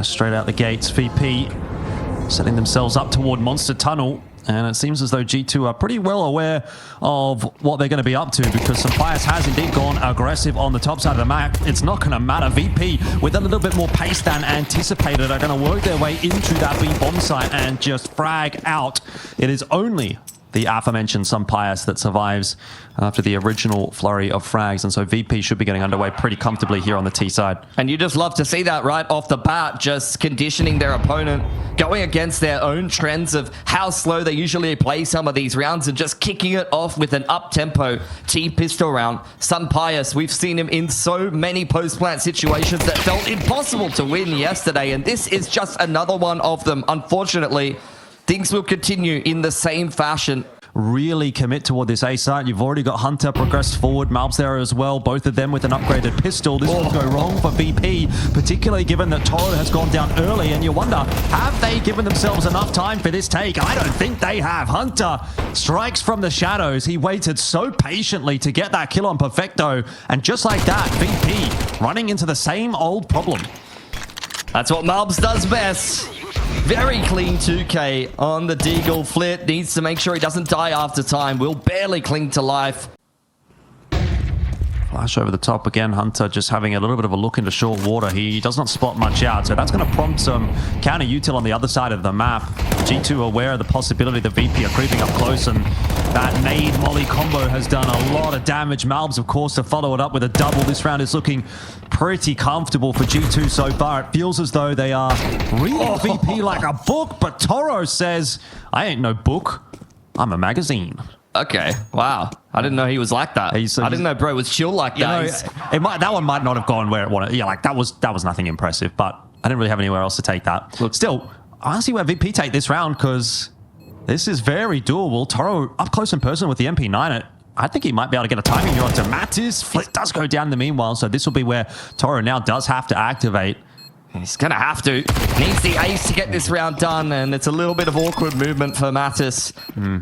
Straight out the gates, VP setting themselves up toward Monster Tunnel. And it seems as though G2 are pretty well aware of what they're going to be up to, because Samphias has indeed gone aggressive on the top side of the map. It's not going to matter. VP, with a little bit more pace than anticipated, are going to work their way into that B bomb site and just frag out. It is only the aforementioned Samphias that survives after the original flurry of frags, and so VP should be getting underway pretty comfortably here on the T side. And you just love to see that right off the bat, just conditioning their opponent, going against their own trends of how slow they usually play some of these rounds, and just kicking it off with an up-tempo T-pistol round. Samphias, we've seen him in so many post-plant situations that felt impossible to win yesterday, and this is just another one of them. Unfortunately, things will continue in the same fashion. Really commit toward this A site. You've already got Hunter progressed forward, Malbs there as well, both of them with an upgraded pistol. This will go wrong for VP, particularly given that Toro has gone down early, and you wonder, have they given themselves enough time for this take? I don't think they have. Hunter strikes from the shadows. He waited so patiently to get that kill on Perfecto, and just like that, VP running into the same old problem. That's what Malbs does best. Very clean 2K on the Deagle. Flit needs to make sure he doesn't die after time. Will barely cling to life. Flash over the top again. Hunter just having a little bit of a look into short water. He does not spot much out, so that's going to prompt some counter util on the other side of the map. G2 aware of the possibility the VP are creeping up close, and that nade molly combo has done a lot of damage. Malbs, of course, to follow it up with a double. This round is looking pretty comfortable for G2 so far. It feels as though they are reading VP like a book, but Toro says, I ain't no book, I'm a magazine. Okay, wow. I didn't know he was like that. I didn't know bro was chill like that. You know, that one might not have gone where it wanted. Yeah, like that was nothing impressive, but I didn't really have anywhere else to take that. Look, still, I want to see where VP take this round, because this is very doable. Toro up close in person with the MP9. I think he might be able to get a timing here onto Mattis. Flit does go down in the meanwhile, so this will be where Toro now does have to activate. He's going to have to. Needs the ace to get this round done, and it's a little bit of awkward movement for Mattis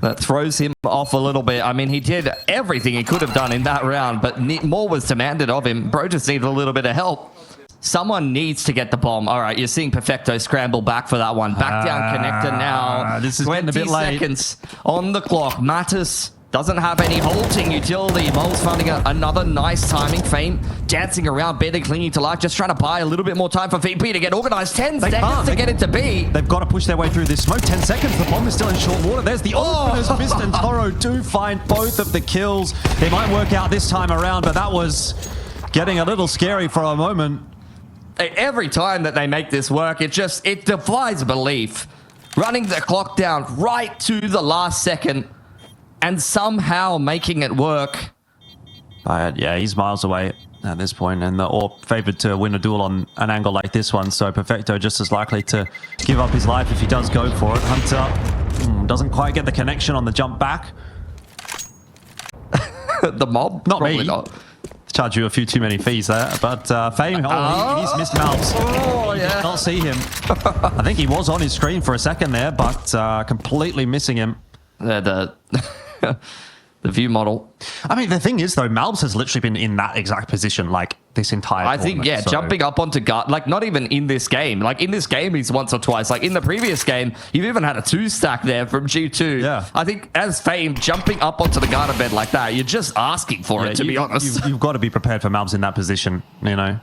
that throws him off a little bit. I mean, he did everything he could have done in that round, but more was demanded of him. Bro just needed a little bit of help. Someone needs to get the bomb. All right, you're seeing Perfecto scramble back for that one. Back down connector now. This is getting a bit late. 20 seconds on the clock. Mattis doesn't have any halting utility. Mole's finding another nice timing. Fame dancing around, barely clinging to life, just trying to buy a little bit more time for VP to get organized. 10 seconds to get it to B. They've got to push their way through this smoke. 10 seconds. The bomb is still in short water. There's the openers missed, and Toro do find both of the kills. They might work out this time around, but that was getting a little scary for a moment. Every time that they make this work, it defies belief. Running the clock down right to the last second, and somehow making it work. Yeah, he's miles away at this point, and or favored to win a duel on an angle like this one, so Perfecto just as likely to give up his life if he does go for it. Hunter doesn't quite get the connection on the jump back. The mob? Not probably me. Not. Charge you a few too many fees there, but Fame, he's missed Malbs. Yeah. Can't see him. I think he was on his screen for a second there, but completely missing him. The view model. I mean, the thing is, though, Malbs has literally been in that exact position, like, this entire tournament. I think, yeah, so jumping up onto guard, like, not even in this game. Like, in this game, he's once or twice. Like, in the previous game, you've even had a 2-stack there from G2. Yeah. I think, as Fame, jumping up onto the garter bed like that, you're just asking for it, to be honest. You've got to be prepared for Malbs in that position, you know.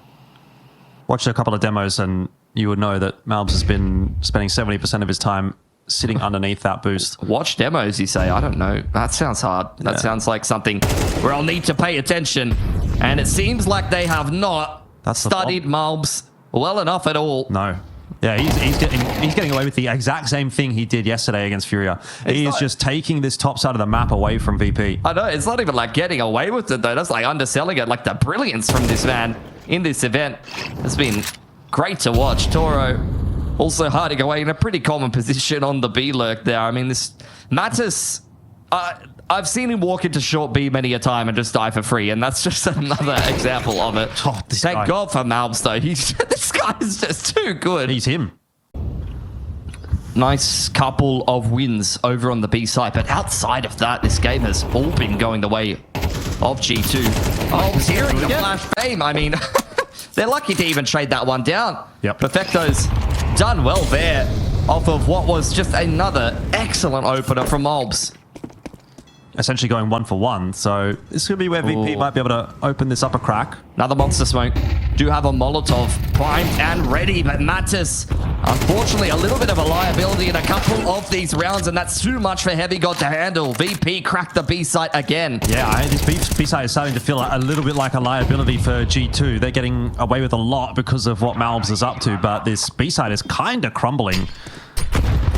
Watch a couple of demos, and you would know that Malbs has been spending 70% of his time sitting underneath that boost. Watch demos, you say? I don't know. That sounds hard. That sounds like something where I'll need to pay attention. And it seems like they have not studied Malbs well enough at all. No. Yeah, he's getting away with the exact same thing he did yesterday against Furia. He is just taking this top side of the map away from VP. I know, it's not even like getting away with it though. That's like underselling it. Like the brilliance from this man in this event has been great to watch. Toro also hiding away in a pretty common position on the B lurk there. I mean, this Mattis, I've seen him walk into short B many a time and just die for free, and that's just another example of it. Oh, Thank God for Malbs, though. This guy is just too good. He's him. Nice couple of wins over on the B side, but outside of that, this game has all been going the way of G2. Oh, hearing the flash Fame. I mean, they're lucky to even trade that one down. Yep. Perfecto's Done well there off of what was just another excellent opener from Mulbs. Essentially going 1 for 1, so this could be where VP might be able to open this up a crack. Another monster smoke. Do have a Molotov primed and ready, but Mattis, unfortunately, a little bit of a liability in a couple of these rounds, and that's too much for Heavy God to handle. VP cracked the B site again. Yeah, this B site is starting to feel a little bit like a liability for G2. They're getting away with a lot because of what Malbs is up to, but this B site is kind of crumbling.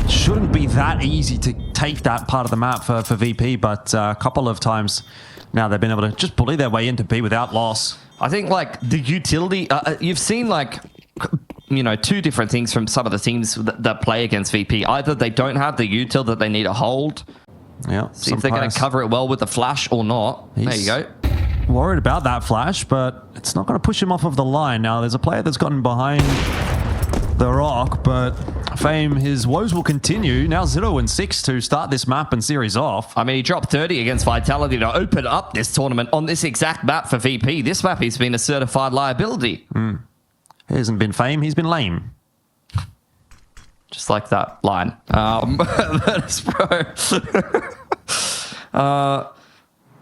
Shouldn't be that easy to take that part of the map for VP, but a couple of times now they've been able to just bully their way into B without loss. I think like the utility, you've seen like, you know, two different things from some of the teams that play against VP. Either they don't have the util that they need to hold. Yeah. See if they're going to cover it well with the flash or not. There you go. Worried about that flash, but it's not going to push him off of the line. Now there's a player that's gotten behind the rock, but Fame, his woes will continue. Now 0-6 to start this map and series off. I mean, he dropped 30 against Vitality to open up this tournament on this exact map for VP. This map has been a certified liability. He hasn't been Fame, he's been lame. Just like that line. Virtus.pro.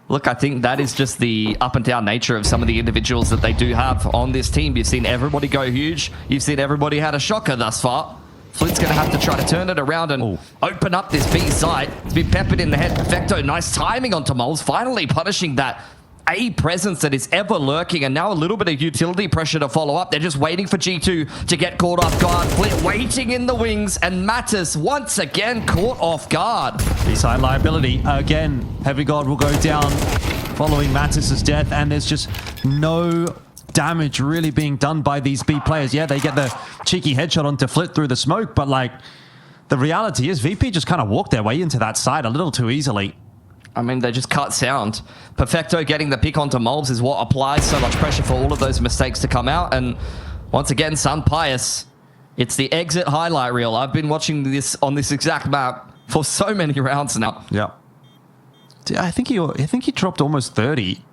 Look, I think that is just the up and down nature of some of the individuals that they do have on this team. You've seen everybody go huge. You've seen everybody had a shocker thus far. Flint's going to have to try to turn it around and open up this B site. It's been peppered in the head. Perfecto, nice timing onto Moles, finally punishing that A presence that is ever lurking, and now a little bit of utility pressure to follow up. They're just waiting for G2 to get caught off guard. Flint waiting in the wings, and Mattis once again caught off guard. B-side liability again. Heavy God will go down following Mattis's death, and there's just no damage really being done by these B players. Yeah, they get the cheeky headshot onto Flit through the smoke, but like the reality is VP just kind of walked their way into that side a little too easily. I mean, they just cut sound. Perfecto getting the pick onto Mulbs is what applies so much pressure for all of those mistakes to come out. And once again, Sun Pius, it's the exit highlight reel. I've been watching this on this exact map for so many rounds now. Yeah. I think he dropped almost 30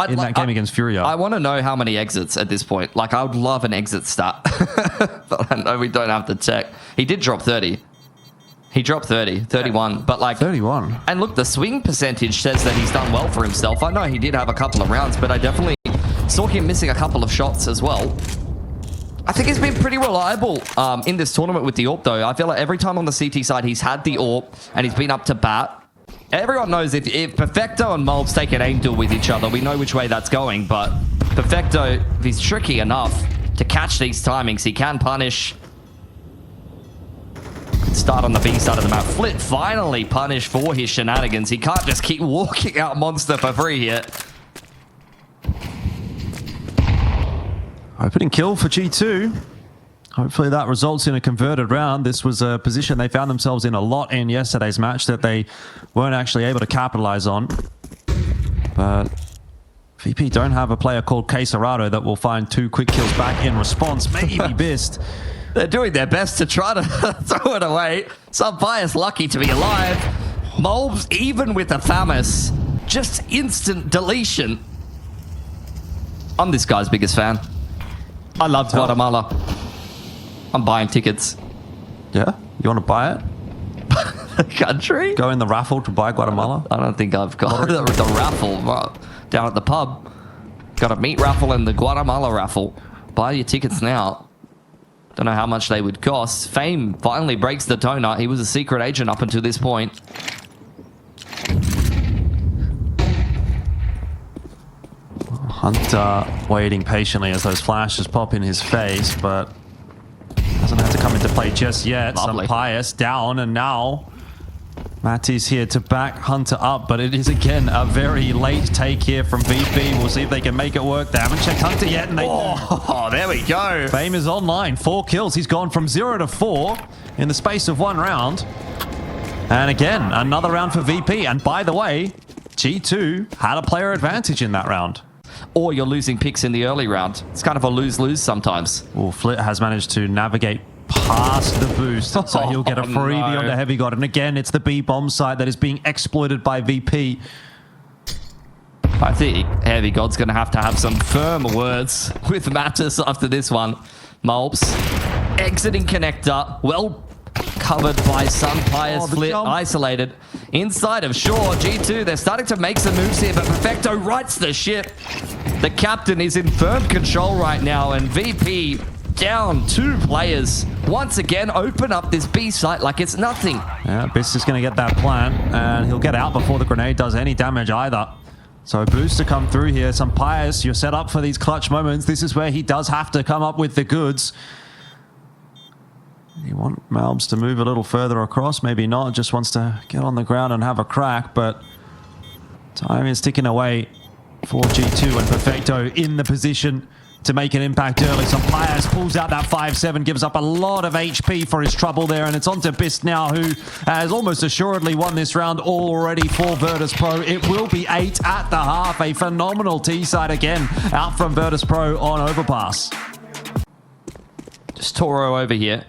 in that game against Furia. I want to know how many exits at this point. Like, I would love an exit stat. But I know we don't have the tech. He did drop 30. He dropped 30, 31, but like 31. And look, the swing percentage says that he's done well for himself. I know he did have a couple of rounds, but I definitely saw him missing a couple of shots as well. I think he's been pretty reliable in this tournament with the AWP, though. I feel like every time on the CT side he's had the AWP and he's been up to bat. Everyone knows if Perfecto and Mulbs take an aim duel with each other, we know which way that's going, but Perfecto, if he's tricky enough to catch these timings, he can punish. Start on the B side of the map. Flit finally punished for his shenanigans. He can't just keep walking out Monster for free here. Opening kill for G2. Hopefully that results in a converted round. This was a position they found themselves in a lot in yesterday's match that they weren't actually able to capitalize on. But VP don't have a player called Quesarado that will find 2 quick kills back in response. Maybe Bist. They're doing their best to try to throw it away. Some bias lucky to be alive. Mulbs, even with the Famus, just instant deletion. I'm this guy's biggest fan. I love Guatemala. I'm buying tickets. Yeah? You want to buy it? The country? Go in the raffle to buy Guatemala? I don't think I've got the raffle down at the pub. Got a meat raffle and the Guatemala raffle. Buy your tickets now. Don't know how much they would cost. Fame finally breaks the donut. He was a secret agent up until this point. Hunter waiting patiently as those flashes pop in his face, but hasn't had to come into play just yet. Lovely. Some Pius down, and now Matty's here to back Hunter up, but it is again a very late take here from VP. We'll see if they can make it work. They haven't checked Hunter yet, and they there we go. Fame is online. 4 kills. He's gone from 0 to 4 in the space of 1 round. And again, another round for VP. And by the way, G2 had a player advantage in that round. Or you're losing picks in the early round. It's kind of a lose-lose sometimes. Well, Flit has managed to navigate past the boost, so he'll get a freebie onto Heavy God. And again, it's the B bomb site that is being exploited by VP. I think Heavy God's going to have some firm words with Mattis after this one. Mulbs exiting connector. Well covered by Sunpire's Flit, jump. isolated inside of Shaw. G2, they're starting to make some moves here, but Perfecto rights the ship. The captain is in firm control right now, and VP down 2 players. Once again, open up this B site like it's nothing. Yeah, Bist is going to get that plant, and he'll get out before the grenade does any damage either. So boost to come through here. Some Pius, you're set up for these clutch moments. This is where he does have to come up with the goods. You want Malbs to move a little further across, maybe not, just wants to get on the ground and have a crack, but time is ticking away for G2 and Perfecto in the position to make an impact early. Some Pius pulls out that 5-7, gives up a lot of HP for his trouble there, and it's on to Bist now, who has almost assuredly won this round already for Virtus.pro. It will be 8 at the half. A phenomenal T-side again out from Virtus.pro on overpass. Just Toro over here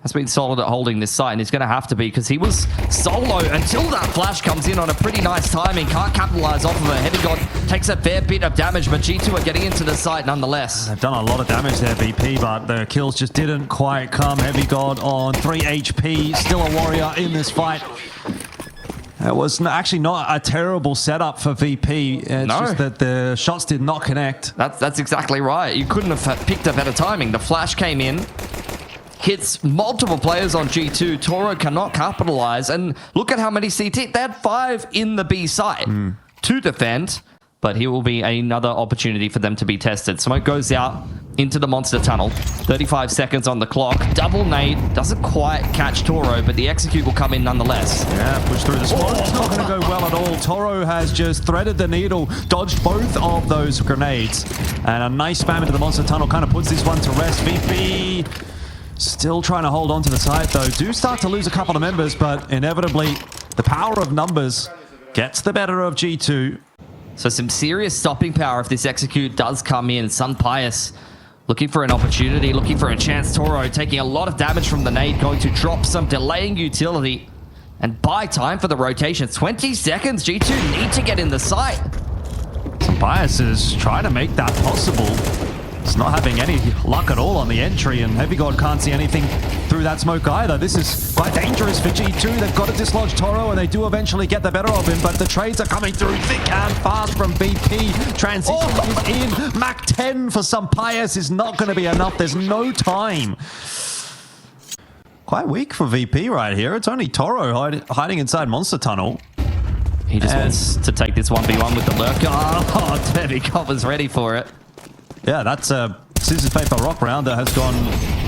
has been solid at holding this site, and he's going to have to be because he was solo until that flash comes in on a pretty nice timing. Can't capitalize off of it. Heavy God takes a fair bit of damage, but G2 are getting into the site nonetheless. They've done a lot of damage there, VP, but the kills just didn't quite come. Heavy God on 3 HP, still a warrior in this fight. It was actually not a terrible setup for VP. It's just that the shots did not connect. That's exactly right. You couldn't have picked a better timing. The flash came in, hits multiple players on G2. Toro cannot capitalize. And look at how many CT. They had 5 in the B site to defend. But here will be another opportunity for them to be tested. Smoke goes out into the monster tunnel. 35 seconds on the clock. Double nade. Doesn't quite catch Toro, but the execute will come in nonetheless. Yeah, push through the smoke. It's not going to go well at all. Toro has just threaded the needle, dodged both of those grenades. And a nice spam into the monster tunnel kind of puts this one to rest. VP still trying to hold on to the side, though. Do start to lose a couple of members, but inevitably the power of numbers gets the better of G2. So some serious stopping power if this execute does come in. Sun Pius looking for an opportunity, looking for a chance. Toro taking a lot of damage from the nade, going to drop some delaying utility and buy time for the rotation. 20 seconds. G2 need to get in the site. Sun Pius is trying to make that possible. It's not having any luck at all on the entry, and Heavy God can't see anything through that smoke either. This is quite dangerous for G2. They've got to dislodge Toro, and they do eventually get the better of him, but the trades are coming through thick and fast from VP. Transition is in. Mach 10 for some Pius is not going to be enough. There's no time. Quite weak for VP right here. It's only Toro hiding inside Monster Tunnel. He just wants to take this 1v1 with the lurker. Oh, Heavy God was ready for it. Yeah, that's a scissors, paper, rock round that has gone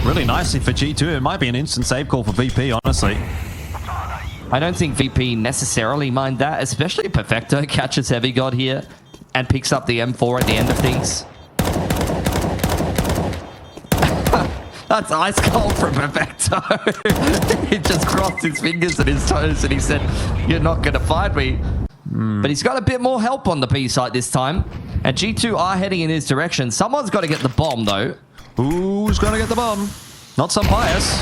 really nicely for G2. It might be an instant save call for VP, honestly. I don't think VP necessarily mind that, especially if Perfecto catches Heavy God here and picks up the M4 at the end of things. That's ice cold from Perfecto. He just crossed his fingers and his toes and he said, "You're not going to find me." But he's got a bit more help on the B site this time. And G2 are heading in his direction. Someone's got to get the bomb, though. Who's going to get the bomb? Not some Pius.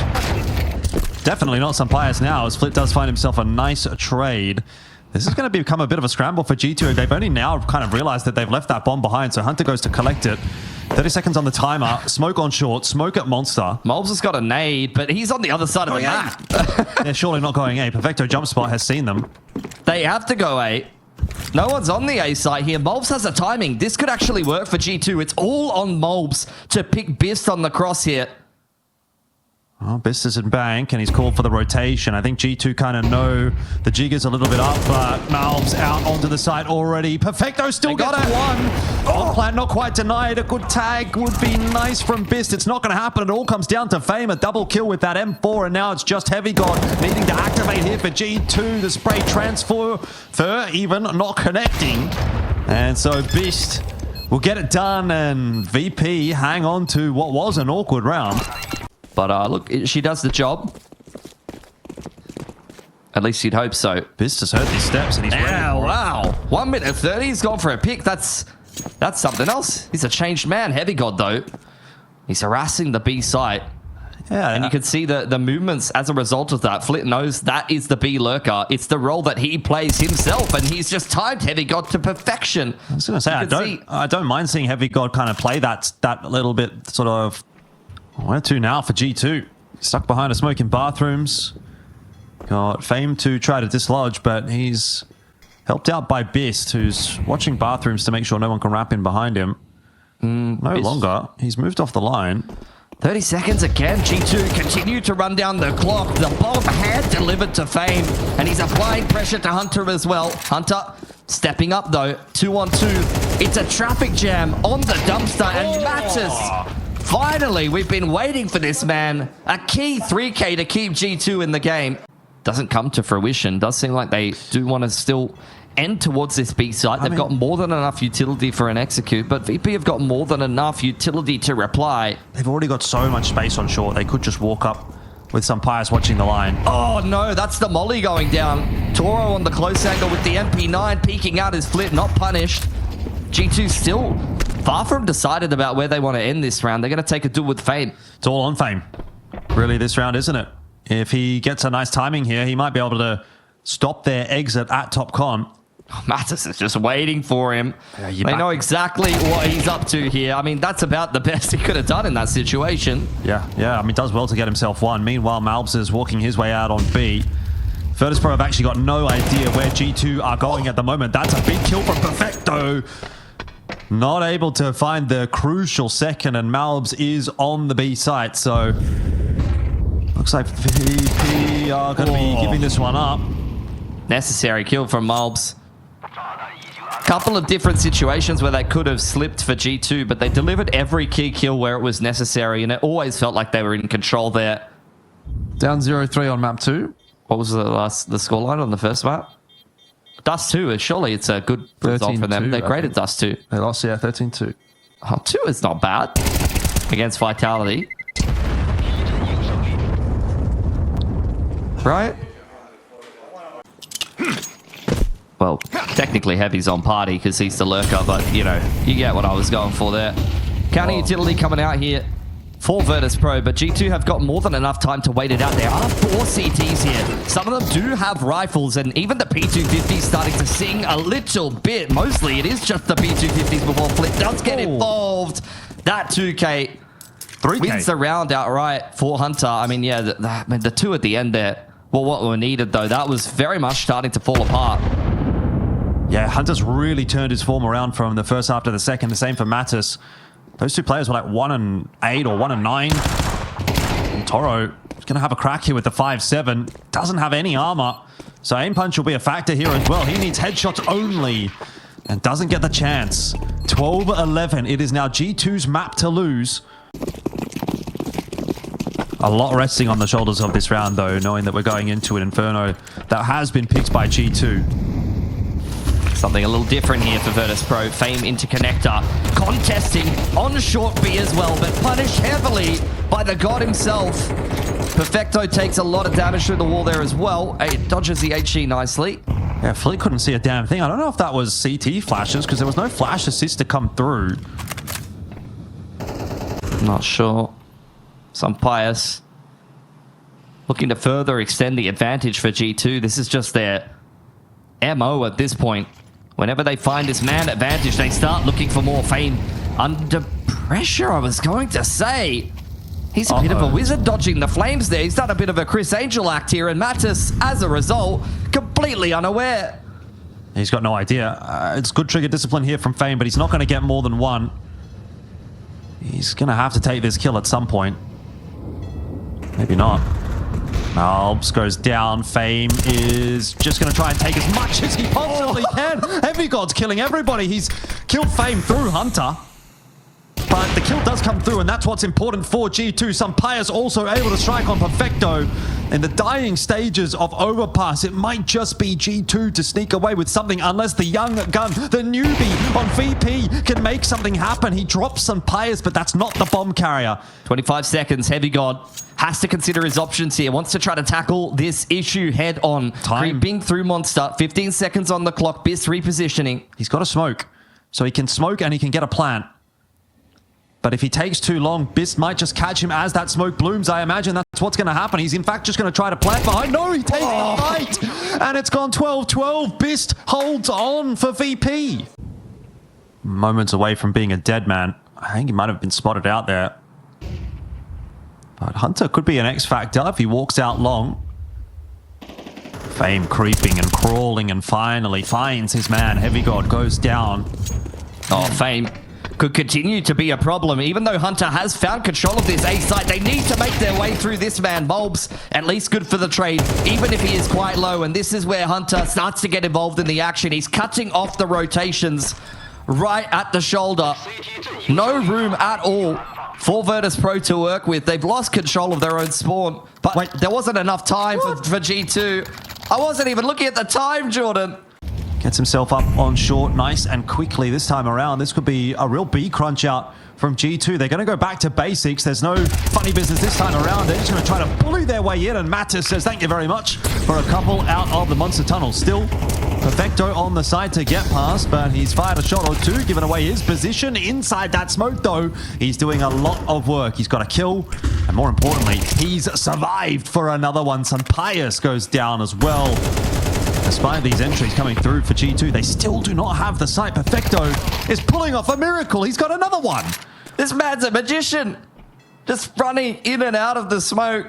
Definitely not some Pius now, as Flit does find himself a nice trade. This is going to become a bit of a scramble for G2. They've only now kind of realized that they've left that bomb behind, so Hunter goes to collect it. 30 seconds on the timer. Smoke on short. Smoke at Monster. Mulbs has got a nade, but he's on the other side of the map. They're surely not going A. Perfecto jump spot has seen them. They have to go A. No one's on the A site here. Mulbs has a timing. This could actually work for G2. It's all on Mulbs to pick Bist on the cross here. Oh, Bist is in bank, and he's called for the rotation. I think G2 kind of know the jig is a little bit up, but Malbs out onto the side already. Perfecto still got one. Oh, plant not quite denied. A good tag would be nice from Bist. It's not going to happen. It all comes down to Fame. A double kill with that M4, and now it's just Heavy God needing to activate here for G2. The spray transfer even not connecting. And so Bist will get it done, and VP hang on to what was an awkward round. But look, she does the job. At least you'd hope so. Bist has heard these steps and he's ready. Wow. 1 minute 30, he's gone for a pick. That's something else. He's a changed man. Heavy God, though. He's harassing the B site. Yeah. And you can see the movements as a result of that. Flit knows that is the B lurker. It's the role that he plays himself, and he's just timed Heavy God to perfection. I was going to say, I don't mind seeing Heavy God kind of play that little bit sort of Where to now for G2? Stuck behind a smoke in bathrooms. Got Fame to try to dislodge, but he's helped out by Bist, who's watching bathrooms to make sure no one can wrap in behind him. No longer. He's moved off the line. 30 seconds again. G2 continue to run down the clock. The bomb had delivered to Fame, and he's applying pressure to Hunter as well. Hunter stepping up though. 2-on-2. It's a traffic jam on the dumpster, and Mattis. Finally, we've been waiting for this man. A key 3K to keep G2 in the game. Doesn't come to fruition. Does seem like they do want to still end towards this B site. They've got more than enough utility for an execute, but VP have got more than enough utility to reply. They've already got so much space on short. They could just walk up with some Pius watching the line. Oh no, that's the molly going down. Toro on the close angle with the MP9 peeking out his flip, not punished. G2 still far from decided about where they want to end this round. They're going to take a duel with Fame. It's all on Fame. Really, this round, isn't it? If he gets a nice timing here, he might be able to stop their exit at top con. Mattis is just waiting for him. They know exactly what he's up to here. I mean, that's about the best he could have done in that situation. Yeah. I mean, does well to get himself one. Meanwhile, Malbs is walking his way out on B. Virtus.pro have actually got no idea where G2 are going at the moment. That's a big kill from Perfecto. Not able to find the crucial second, and Malbs is on the B site, so looks like VP are going to be giving this one up. Necessary kill from Malbs. Couple of different situations where they could have slipped for G2, but they delivered every key kill where it was necessary, and it always felt like they were in control there. Down 0-3 on map 2. What was the scoreline on the first map? Dust 2, surely it's a good result for them. They graded Dust 2. They lost, yeah, 13-2. Oh, 2 is not bad against Vitality. Right? Well, technically Heavy's on party because he's the lurker, but, you know, you get what I was going for there. Counter utility coming out here for Virtus.pro, but G2 have got more than enough time to wait it out. There are 4 CTs here. Some of them do have rifles, and even the P250 is starting to sing a little bit. Mostly it is just the P250s before Flip does get involved. That 2K 3K wins the round outright for Hunter. I mean, yeah, the 2 at the end there. Well, what were needed, though, that was very much starting to fall apart. Yeah, Hunter's really turned his form around from the first half to the second. The same for Mattis. Those two players were like 1-8 or 1-9. And Toro is going to have a crack here with the 5-7. Doesn't have any armor. So aim punch will be a factor here as well. He needs headshots only and doesn't get the chance. 12-11. It is now G2's map to lose. A lot resting on the shoulders of this round, though, knowing that we're going into an Inferno that has been picked by G2. Something a little different here for Virtus.pro. Fame interconnector. Contesting on short B as well, but punished heavily by the god himself. Perfecto takes a lot of damage through the wall there as well. It dodges the HE nicely. Yeah, Fleet couldn't see a damn thing. I don't know if that was CT flashes, because there was no flash assist to come through. Not sure. Some Pius looking to further extend the advantage for G2. This is just their MO at this point. Whenever they find this man advantage, they start looking for more. Fame under pressure, I was going to say. He's a bit of a wizard dodging the flames there. He's done a bit of a Chris Angel act here, and Mattis, as a result, completely unaware. He's got no idea. It's good trigger discipline here from Fame, but he's not going to get more than one. He's going to have to take this kill at some point. Maybe not. Malbs goes down. Fame is just going to try and take as much as he possibly can. Heavy God's killing everybody. He's killed Fame through Hunter. But the kill does come through, and that's what's important for G2. Sampaio's also able to strike on Perfecto. In the dying stages of Overpass, it might just be G2 to sneak away with something, unless the young gun, the newbie on VP, can make something happen. He drops Sampaio, but that's not the bomb carrier. 25 seconds. Heavy God has to consider his options here. Wants to try to tackle this issue head on. Creeping through Monster. 15 seconds on the clock. Biss repositioning. He's got to smoke. So he can smoke and he can get a plant. But if he takes too long, Biss might just catch him as that smoke blooms. I imagine that's what's going to happen. He's in fact just going to try to plant behind. No, he takes it right. And it's gone 12-12. Biss holds on for VP. Moments away from being a dead man. I think he might have been spotted out there. But Hunter could be an X factor if he walks out long. Fame creeping and crawling and finally finds his man. Heavy God goes down. Oh, Fame could continue to be a problem. Even though Hunter has found control of this A site, they need to make their way through this man. Bulbs, at least good for the trade, even if he is quite low. And this is where Hunter starts to get involved in the action. He's cutting off the rotations right at the shoulder. No room at all for Virtus.pro to work with. They've lost control of their own spawn. But wait, there wasn't enough time for G2. I wasn't even looking at the time, Jordan. Gets himself up on short nice and quickly this time around. This could be a real B crunch out from G2. They're going to go back to basics. There's no funny business this time around. They're just going to try to bully their way in, and Mattis says thank you very much for a couple out of the monster tunnel. Still Perfecto on the side to get past, but he's fired a shot or two, giving away his position. Inside that smoke, though, he's doing a lot of work. He's got a kill, and more importantly, he's survived for another one. Pius goes down as well. Despite these entries coming through for G2, they still do not have the site. Perfecto is pulling off a miracle. He's got another one. This man's a magician. Just running in and out of the smoke.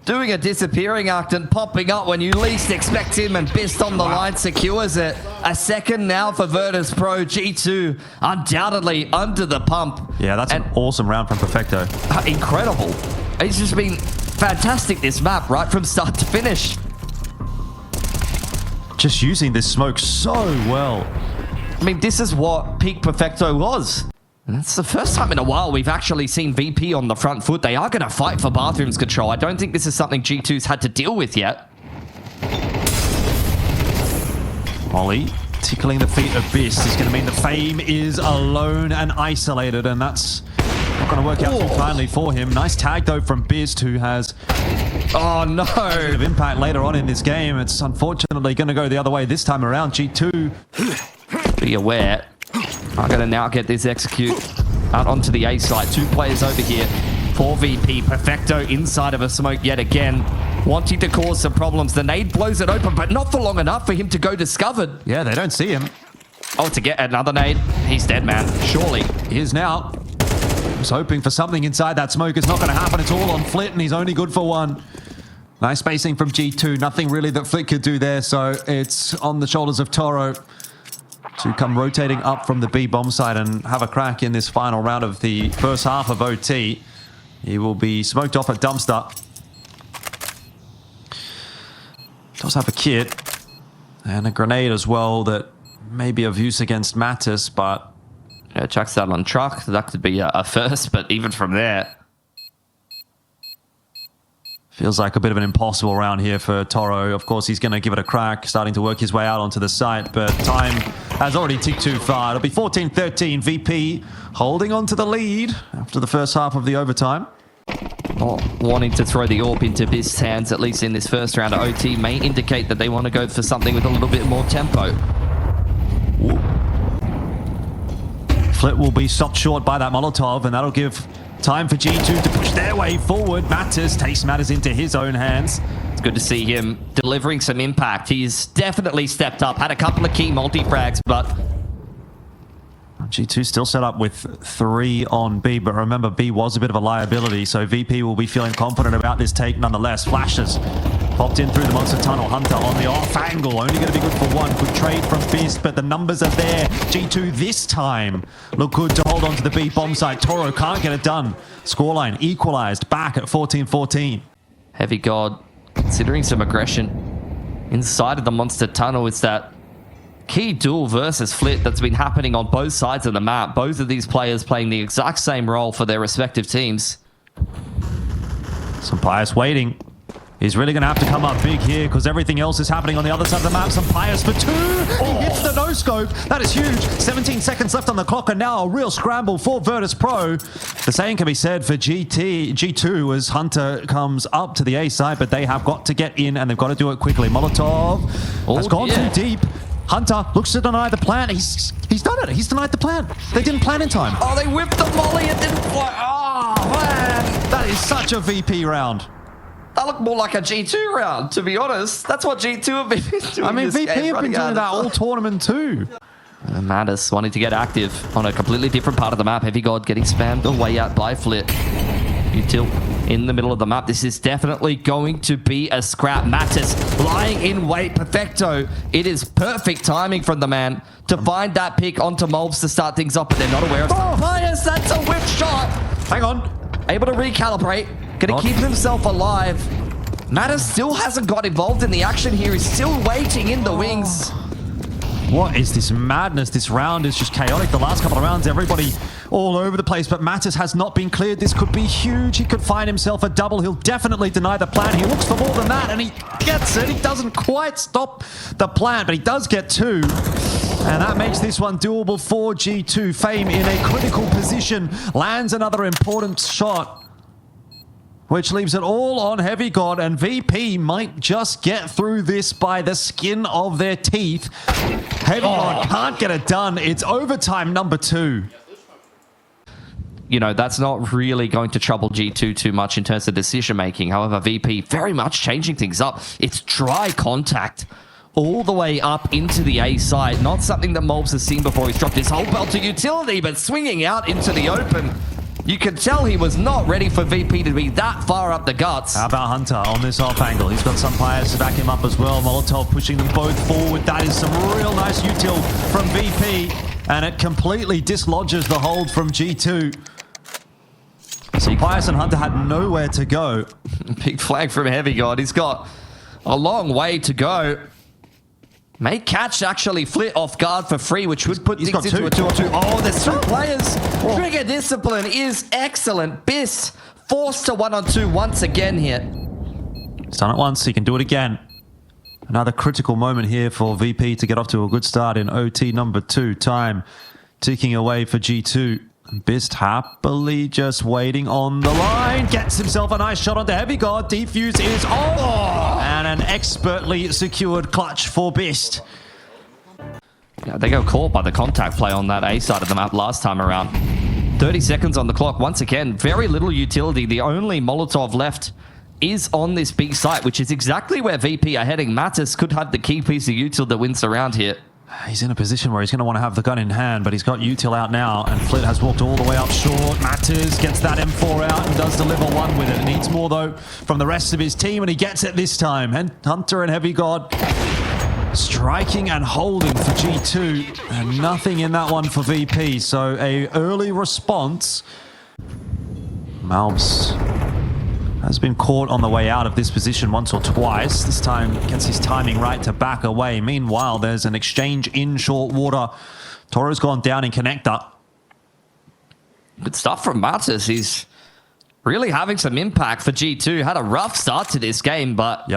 Doing a disappearing act and popping up when you least expect him, and Bist on the line secures it. A second now for Virtus.pro. G2 undoubtedly under the pump. Yeah, that's an awesome round from Perfecto. Incredible. He's just been fantastic this map, right from start to finish. Just using this smoke so well. I mean, this is what peak Perfecto was. And it's the first time in a while we've actually seen VP on the front foot. They are going to fight for bathrooms control. I don't think this is something G2's had to deal with yet. Molly tickling the feet of Bist is going to mean the Fame is alone and isolated, and that's not going to work out too kindly for him. Nice tag, though, from Bist, who has... Oh, no. A bit of impact later on in this game. It's unfortunately going to go the other way this time around. G2. Be aware. I'm going to now get this execute out onto the A side. Two players over here for VP. Perfecto inside of a smoke yet again, wanting to cause some problems. The nade blows it open, but not for long enough for him to go discovered. Yeah, they don't see him. Oh, to get another nade. He's dead, man. Surely. He is now. Was hoping for something inside that smoke. It's not going to happen. It's all on Flit, and he's only good for one. Nice spacing from G2. Nothing really that Flit could do there, so it's on the shoulders of Toro to come rotating up from the B bomb side and have a crack in this final round of the first half of OT. He will be smoked off at Dumpster. Does have a kit and a grenade as well that may be of use against Mattis, but... Yeah, chucks that on truck. That could be a first, but even from there... Feels like a bit of an impossible round here for Toro. Of course, he's going to give it a crack, starting to work his way out onto the site, but time has already ticked too far. It'll be 14-13. VP holding on to the lead after the first half of the overtime. Wanting to throw the AWP into Bist's hands, at least in this first round of OT, may indicate that they want to go for something with a little bit more tempo. Ooh. Flit will be stopped short by that Molotov, and that'll give time for G2 to push their way forward. Mattis takes matters into his own hands. It's good to see him delivering some impact. He's definitely stepped up. Had a couple of key multi-frags, but... G2 still set up with 3 on B, but remember, B was a bit of a liability, so VP will be feeling confident about this take nonetheless. Flashes popped in through the monster tunnel. Hunter on the off angle, only going to be good for one. Good trade from Bist, but the numbers are there. G2 this time look good to hold on to the B bomb site. Toro can't get it done. Scoreline equalized back at 14-14. Heavy God considering some aggression inside of the monster tunnel. It's that key duel versus Flit that's been happening on both sides of the map. Both of these players playing the exact same role for their respective teams. Pius waiting. He's really going to have to come up big here because everything else is happening on the other side of the map. Pius for 2. He hits the no-scope. That is huge. 17 seconds left on the clock, and now a real scramble for Virtus.pro. The same can be said for G2 as Hunter comes up to the A side, but they have got to get in, and they've got to do it quickly. Molotov has gone too deep. Hunter looks to deny the plan. He's done it. He's denied the plan. They didn't plan in time. Oh, they whipped the molly and didn't fly. Oh, man. That is such a VP round. That looked more like a G2 round, to be honest. That's what G2 have been doing. I mean, VP have been doing that all tournament too. Mattis wanting to get active on a completely different part of the map. Heavy God getting spammed away out by Flit. Util in the middle of the map. This is definitely going to be a scrap. Mattis lying in wait. Perfecto. It is perfect timing from the man to find that pick onto Molbs to start things off, but they're not aware of bias. That's a whip shot. Hang on. Able to recalibrate. Gonna keep himself alive. Mattis still hasn't got involved in the action here. He's still waiting in the wings. What is this madness? This round is just chaotic. The last couple of rounds, everybody all over the place, but Mattis has not been cleared. This could be huge. He could find himself a double. He'll definitely deny the plan. He looks for more than that, and he gets it. He doesn't quite stop the plan, but he does get 2. And that makes this one doable for G2. Fame in a critical position. Lands another important shot, which leaves it all on Heavy God, and VP might just get through this by the skin of their teeth. Heavy God can't get it done. It's overtime number 2. You know, that's not really going to trouble G2 too much in terms of decision making. However, VP very much changing things up. It's dry contact all the way up into the A side. Not something that Molbs has seen before. He's dropped his whole belt to utility, but swinging out into the open. You can tell he was not ready for VP to be that far up the guts. How about Hunter on this off angle? He's got some players to back him up as well. Molotov pushing them both forward. That is some real nice util from VP, and it completely dislodges the hold from G2. So Pius and Hunter had nowhere to go. Big flag from Heavy God. He's got a long way to go. May catch actually Flit off guard for free, which would put things into a 2-on-2. Oh, there's 2 players. Trigger discipline is excellent. Biss forced to 1-on-2 once again here. He's done it once. He can do it again. Another critical moment here for VP to get off to a good start in OT number 2. Time ticking away for G2. Bist happily just waiting on the line. Gets himself a nice shot onto Heavy God. Defuse is on. And an expertly secured clutch for Bist. Yeah, they got caught by the contact play on that A side of the map last time around. 30 seconds on the clock. Once again, very little utility. The only Molotov left is on this big site, which is exactly where VP are heading. Mattis could have the key piece of util that wins the round here. He's in a position where he's going to want to have the gun in hand, but he's got util out now, and Flit has walked all the way up short. Mattis gets that M4 out and does deliver 1 with it. Needs more, though, from the rest of his team, and he gets it this time. And Hunter and Heavy God striking and holding for G2, and nothing in that one for VP. So a early response. Malbs has been caught on the way out of this position once or twice. This time gets his timing right to back away. Meanwhile, there's an exchange in short water. Toro's gone down in connector. Good stuff from Mattis. He's really having some impact for G2. Had a rough start to this game, but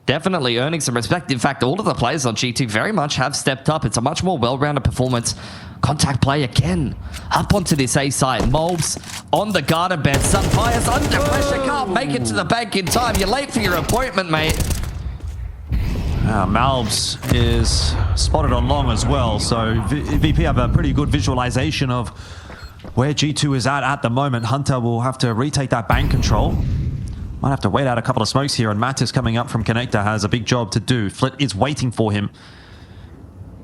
definitely earning some respect. In fact, all of the players on G2 very much have stepped up. It's a much more well-rounded performance. Contact play again. Up onto this A side. Molbs on the garden bed. Sunfire's under pressure. Can't make it to the bank in time. You're late for your appointment, mate. Malbs is spotted on long as well. So VP have a pretty good visualization of where G2 is at the moment. Hunter will have to retake that bank control. Might have to wait out a couple of smokes here, and Mattis coming up from connector has a big job to do. Flit is waiting for him.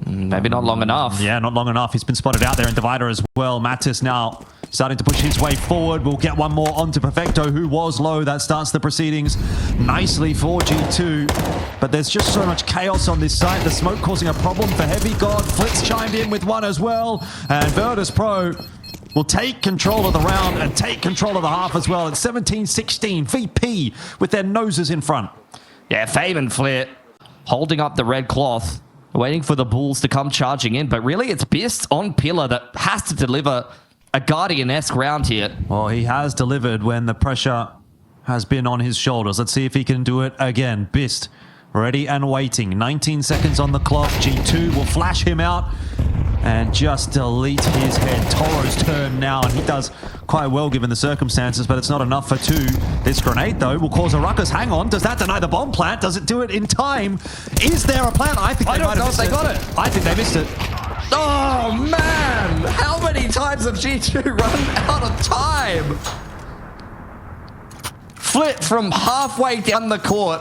Maybe not long enough. Yeah, not long enough. He's been spotted out there in Divider as well. Mattis now starting to push his way forward. We'll get one more onto Perfecto, who was low. That starts the proceedings nicely for G2. But there's just so much chaos on this side. The smoke causing a problem for Heavy God. Flit's chimed in with 1 as well. And Virtus.pro will take control of the round and take control of the half as well. It's 17-16. VP with their noses in front. Yeah, Fame and Flit holding up the red cloth, waiting for the Bulls to come charging in. But really, it's Bist on Pillar that has to deliver a Guardian-esque round here. Well, he has delivered when the pressure has been on his shoulders. Let's see if he can do it again. Bist ready and waiting. 19 seconds on the clock. G2 will flash him out and just delete his head. Toro's turn now, and he does quite well given the circumstances, but it's not enough for 2. This grenade, though, will cause a ruckus. Hang on, does that deny the bomb plant? Does it do it in time? Is there a plan? I think they might have missed it. They got it. I think they missed it. Oh, man! How many times have G2 run out of time? Flit from halfway down the court.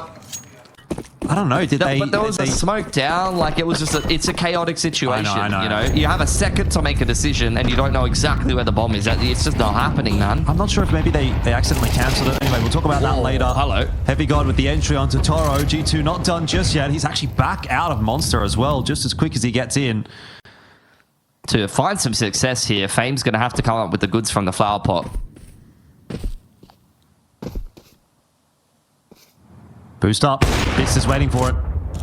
I don't know. Did they? But there was a smoke down. Like, it was just it's a chaotic situation. I know. You know, you have a second to make a decision, and you don't know exactly where the bomb is. It's just not happening, man. I'm not sure if maybe they accidentally cancelled it. Anyway, we'll talk about that later. Hello. Heavy God with the entry onto Toro. G2 not done just yet. He's actually back out of Monster as well, just as quick as he gets in. To find some success here, Fame's going to have to come up with the goods from the flower pot. Boost up. Beast is waiting for it.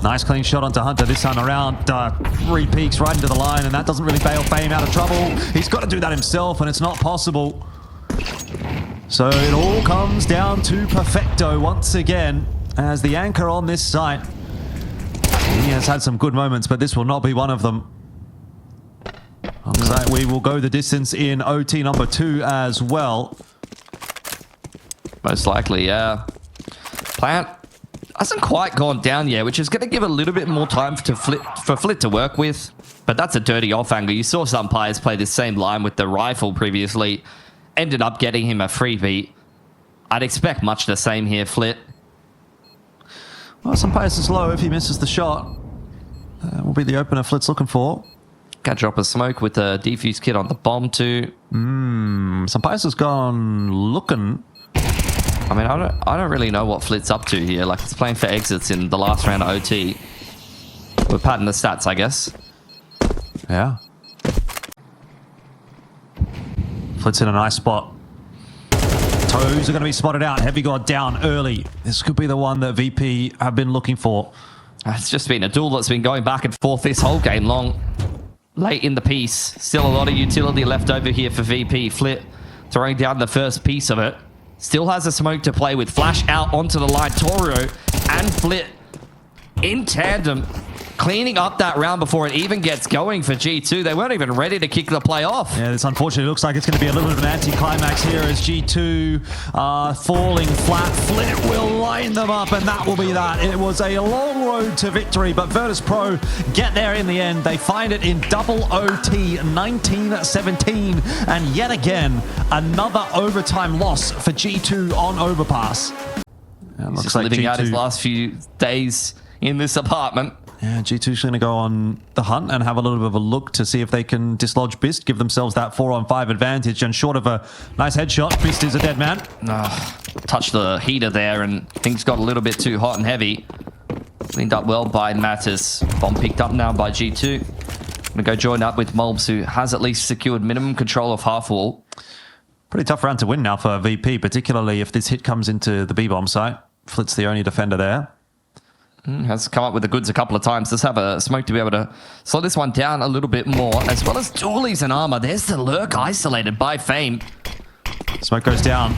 Nice clean shot onto Hunter this time around. 3 peaks right into the line, and that doesn't really bail Fame out of trouble. He's got to do that himself, and it's not possible. So it all comes down to Perfecto once again as the anchor on this site. He has had some good moments, but this will not be one of them. Looks like we will go the distance in OT number 2 as well. Most likely, yeah. Plant hasn't quite gone down yet, which is going to give a little bit more time for Flit to work with. But that's a dirty off angle. You saw some players play the same line with the rifle previously. Ended up getting him a freebie. I'd expect much the same here, Flit. Well, some players is low if he misses the shot. Will be the opener Flit's looking for. Got drop a smoke with the defuse kit on the bomb too. Some players has gone looking. I mean, I don't really know what Flit's up to here. Like, it's playing for exits in the last round of OT. We're patting the stats, I guess. Yeah. Flit's in a nice spot. Toes are going to be spotted out. Heavy God down early. This could be the one that VP have been looking for. It's just been a duel that's been going back and forth this whole game long. Late in the piece. Still a lot of utility left over here for VP. Flit throwing down the first piece of it. Still has a smoke to play with. Flash out onto the line. Toro and Flit in tandem, cleaning up that round before it even gets going for G2. They weren't even ready to kick the play off. Yeah, this unfortunately looks like it's going to be a little bit of an anti-climax here as G2 falling flat. Flit will line them up, and that will be that. It was a long road to victory, but Virtus.pro get there in the end. They find it in double OT, 19-17, and yet again, another overtime loss for G2 on Overpass. He's just living out his last few days in this apartment. Yeah, G2's going to go on the hunt and have a little bit of a look to see if they can dislodge Bist, give themselves that 4-on-5 advantage, and short of a nice headshot, Bist is a dead man. Touched the heater there and things got a little bit too hot and heavy. Cleaned up well by Mattis. Bomb picked up now by G2. Gonna go join up with Mulbs, who has at least secured minimum control of half wall. Pretty tough round to win now for VP, particularly if this hit comes into the B-bomb site. Flit's the only defender there. Has come up with the goods a couple of times. Let's have a smoke to be able to slow this one down a little bit more, as well as dualies and armor. There's the lurk isolated by Fame. Smoke goes down.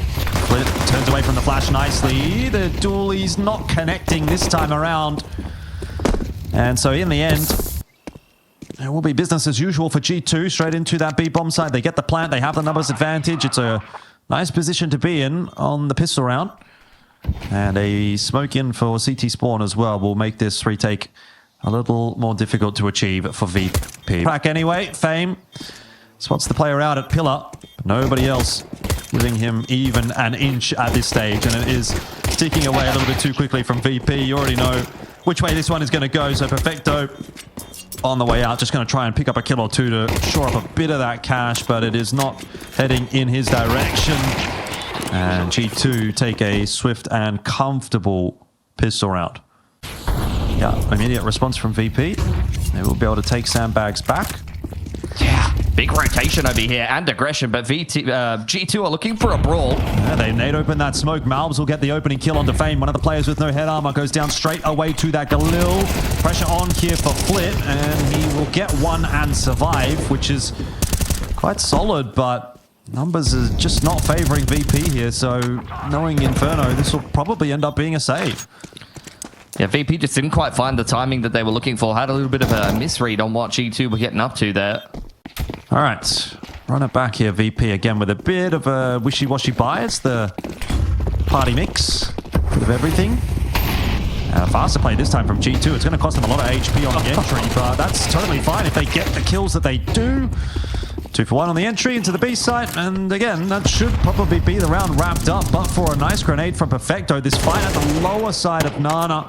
Flit turns away from the flash nicely. The dualies not connecting this time around. And so in the end, it will be business as usual for G2. Straight into that B-bomb site. They get the plant. They have the numbers advantage. It's a nice position to be in on the pistol round. And a smoke in for CT spawn as well will make this retake a little more difficult to achieve for VP. Crack anyway. Fame spots the player out at pillar. But nobody else giving him even an inch at this stage. And it is sticking away a little bit too quickly from VP. You already know which way this one is going to go. So Perfecto on the way out, just going to try and pick up a kill or two to shore up a bit of that cash. But it is not heading in his direction. And G2 take a swift and comfortable pistol round. Yeah, immediate response from VP. They will be able to take sandbags back. Yeah, big rotation over here and aggression, but G2 are looking for a brawl. Yeah, they nade open that smoke. Malbs will get the opening kill onto Fame. One of the players with no head armor goes down straight away to that Galil. Pressure on here for Flit, and he will get one and survive, which is quite solid, but numbers are just not favoring VP here, so knowing Inferno, this will probably end up being a save. Yeah, VP just didn't quite find the timing that they were looking for. Had a little bit of a misread on what G2 were getting up to there. All right, run it back here, VP, again with a bit of a wishy-washy bias. The party mix, bit of everything. And a faster play this time from G2. It's going to cost them a lot of HP on the entry, but that's totally fine if they get the kills that they do. 2 for 1 on the entry into the B site, and again, that should probably be the round wrapped up, but for a nice grenade from Perfecto. This fight at the lower side of Nana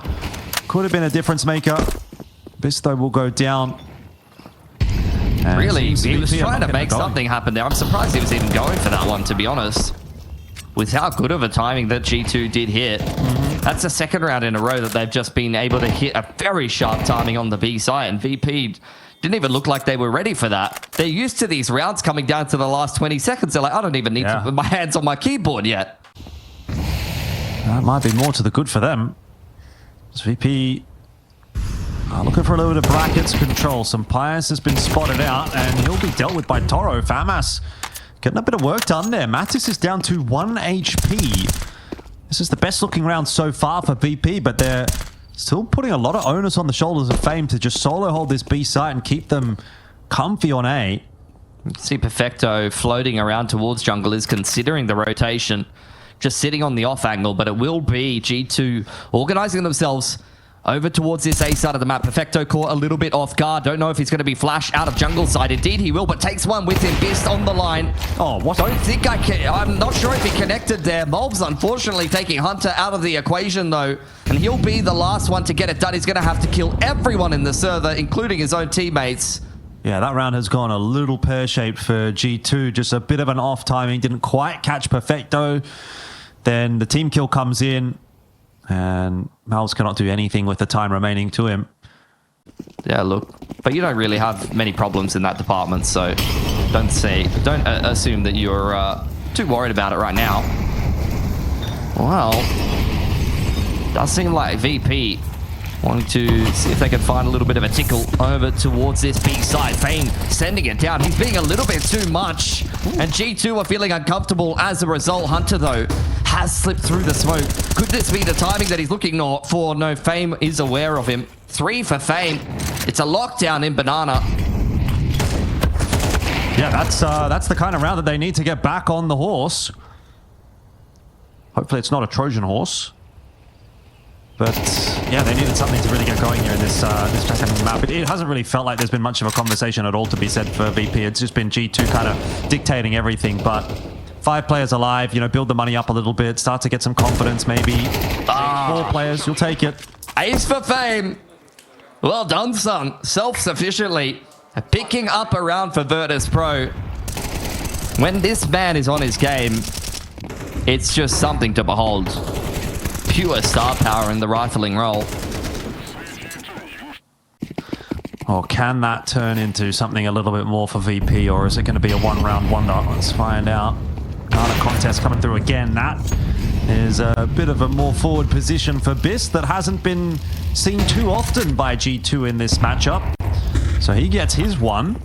Could have been a difference maker. Bisto will go down. And Really, seems he was VP are trying not to getting make it going. something happen there. I'm surprised he was even going for that one, to be honest. With how good of a timing that G2 did hit. That's the second round in a row that they've just been able to hit a very sharp timing on the B side, and VP didn't even look like they were ready for that. They're used to these rounds coming down to the last 20 seconds. They're like, I don't even need to put my hands on my keyboard yet. That might be more to the good for them. As VP looking for a little bit of brackets control. Some Pius has been spotted out, and he'll be dealt with by Toro. Famas getting a bit of work done there. Mattis is down to 1 HP. This is the best looking round so far for VP, but they're still putting a lot of onus on the shoulders of Fame to just solo hold this B site and keep them comfy on A. See Perfecto floating around towards jungle, is considering the rotation, just sitting on the off angle, but it will be G2 organizing themselves over towards this A side of the map. Perfecto caught a little bit off guard. Don't know if he's going to be flashed out of jungle side. Indeed he will, but takes one with him. Bist on the line. Oh, what? Don't think I can. I'm not sure if he connected there. Molb's unfortunately taking Hunter out of the equation though, and he'll be the last one to get it done. He's going to have to kill everyone in the server, including his own teammates. Yeah, that round has gone a little pear-shaped for G2. Just a bit of an off timing. Didn't quite catch Perfecto. Then the team kill comes in, and Malz cannot do anything with the time remaining to him. Yeah, look, but you don't really have many problems in that department, so don't assume that you're too worried about it right now. Well, does seem like VP wanting to see if they can find a little bit of a tickle over towards this B side. Fane sending it down. He's being a little bit too much, and G2 are feeling uncomfortable as a result. Hunter, though, has slipped through the smoke. Could this be the timing that he's looking for? No, Fame is aware of him. 3 for Fame. It's a lockdown in Banana. Yeah, that's the kind of round that they need to get back on the horse. Hopefully it's not a Trojan horse. But yeah, they needed something to really get going here in this second map. It hasn't really felt like there's been much of a conversation at all to be said for VP. It's just been G2 kind of dictating everything. But 5 players alive, you know, build the money up a little bit, start to get some confidence maybe. 4 players, you'll take it. Ace for Fame. Well done, son. Self-sufficiently picking up a round for Virtus.pro. When this man is on his game, it's just something to behold. Pure star power in the rifling role. Or can that turn into something a little bit more for VP, or is it going to be a one-round wonder? Let's find out. Another contest coming through again. That is a bit of a more forward position for Bist that hasn't been seen too often by G2 in this matchup. So he gets his one.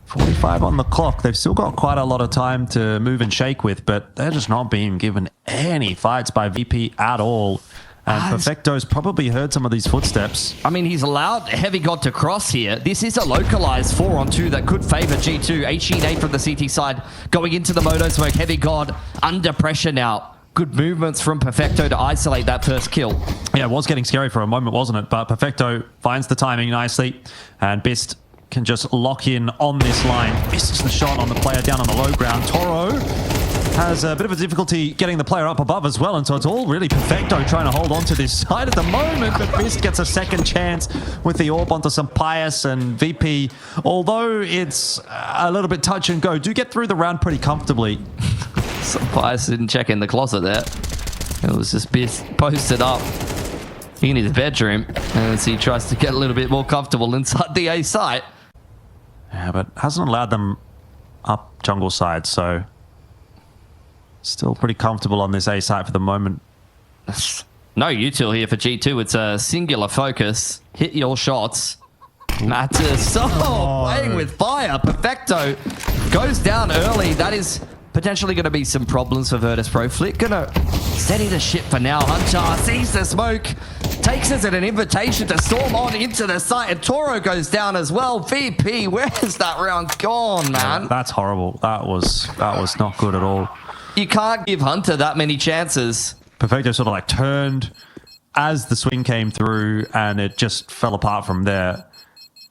45 on the clock. They've still got quite a lot of time to move and shake with, but they're just not being given any fights by VP at all. And Perfecto's probably heard some of these footsteps. I mean, he's allowed Heavy God to cross here. This is a localized 4-on-2 that could favor G2. HE8 from the CT side going into the Moto Smoke. Heavy God under pressure now. Good movements from Perfecto to isolate that first kill. Yeah, it was getting scary for a moment, wasn't it? But Perfecto finds the timing nicely, and Bist can just lock in on this line. Misses the shot on the player down on the low ground. Toro has a bit of a difficulty getting the player up above as well, and so it's all really Perfecto trying to hold on to this side at the moment, but Bist gets a second chance with the orb onto some Pius, and VP, although it's a little bit touch and go, do get through the round pretty comfortably. Some Pius didn't check in the closet there. It was just Bist posted up in his bedroom as he tries to get a little bit more comfortable inside the A site. Yeah, but hasn't allowed them up jungle side, so still pretty comfortable on this A site for the moment. No util here for G2. It's a singular focus. Hit your shots. Matters. Playing with fire. Perfecto goes down early. That is potentially going to be some problems for Virtus.pro. Flick gonna steady the ship for now. Hunter sees the smoke, takes us at an invitation to storm on into the site, and Toro goes down as well. VP, where's that round gone, man? Yeah, that's horrible. That was not good at all. You can't give Hunter that many chances. Perfecto sort of like turned as the swing came through, and it just fell apart from there.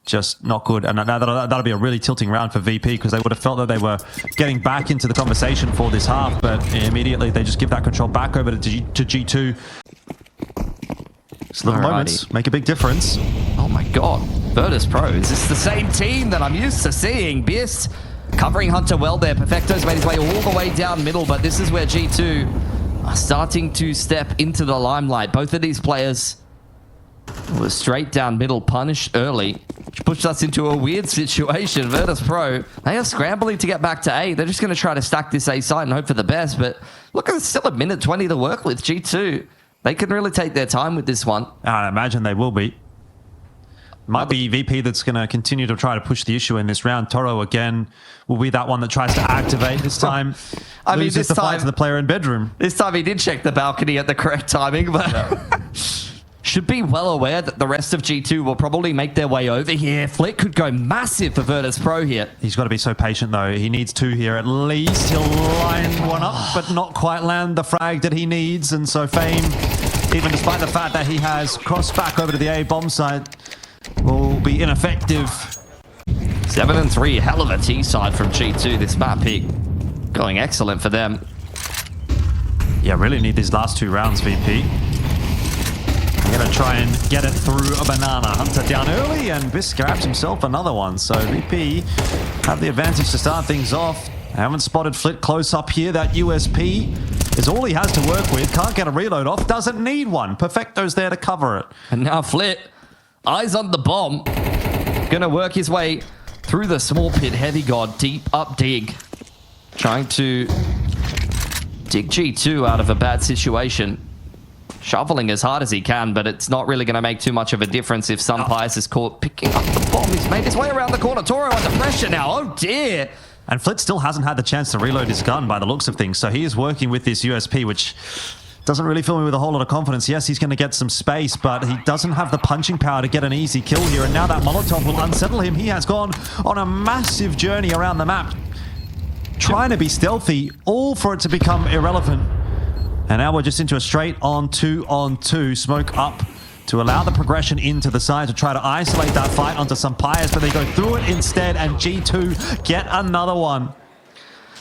Just not good. And that'll be a really tilting round for VP, because they would have felt that they were getting back into the conversation for this half, but immediately they just give that control back over to G2. Just little Alrighty. moments make a big difference. Oh my god. Virtus.pro. Is this the same team that I'm used to seeing? Beast covering Hunter well there. Perfecto's made his way all the way down middle, but this is where G2 are starting to step into the limelight. Both of these players were straight down middle, punished early, which pushed us into a weird situation. Virtus.pro, they are scrambling to get back to A. They're just going to try to stack this A side and hope for the best, but look, it's still a minute 20 to work with. G2, they can really take their time with this one. I imagine they will be. Might be VP that's going to continue to try to push the issue in this round. Toro, again, will be that one that tries to activate this time. I mean, loses this the fight time to the player in bedroom. This time he did check the balcony at the correct timing, but should be well aware that the rest of G2 will probably make their way over here. Flick could go massive for Virtus.pro here. He's got to be so patient, though. He needs 2 here at least. He'll line one up, but not quite land the frag that he needs. And so Fame, even despite the fact that he has crossed back over to the A bomb site, will be ineffective. 7-3, hell of a T side from G2. This map pick going excellent for them. Yeah, really need these last 2 rounds, VP. I'm going to try and get it through a banana. Hunter down early, and Biss grabs himself another one. So VP have the advantage to start things off. I haven't spotted Flit close up here. That USP is all he has to work with. Can't get a reload off. Doesn't need one. Perfecto's there to cover it. And now Flit, eyes on the bomb. Gonna work his way through the small pit. Heavy God, deep up dig. Trying to dig G2 out of a bad situation. Shoveling as hard as he can, but it's not really going to make too much of a difference if some Pius is caught picking up the bomb. He's made his way around the corner. Toro under pressure now. Oh dear. And Flit still hasn't had the chance to reload his gun by the looks of things. So he is working with this USP, which doesn't really fill me with a whole lot of confidence. Yes, he's going to get some space, but he doesn't have the punching power to get an easy kill here. And now that Molotov will unsettle him. He has gone on a massive journey around the map, trying to be stealthy, all for it to become irrelevant. And now we're just into a straight on 2-on-2. Smoke up to allow the progression into the side to try to isolate that fight onto some Pius, but they go through it instead, and G2 get another one.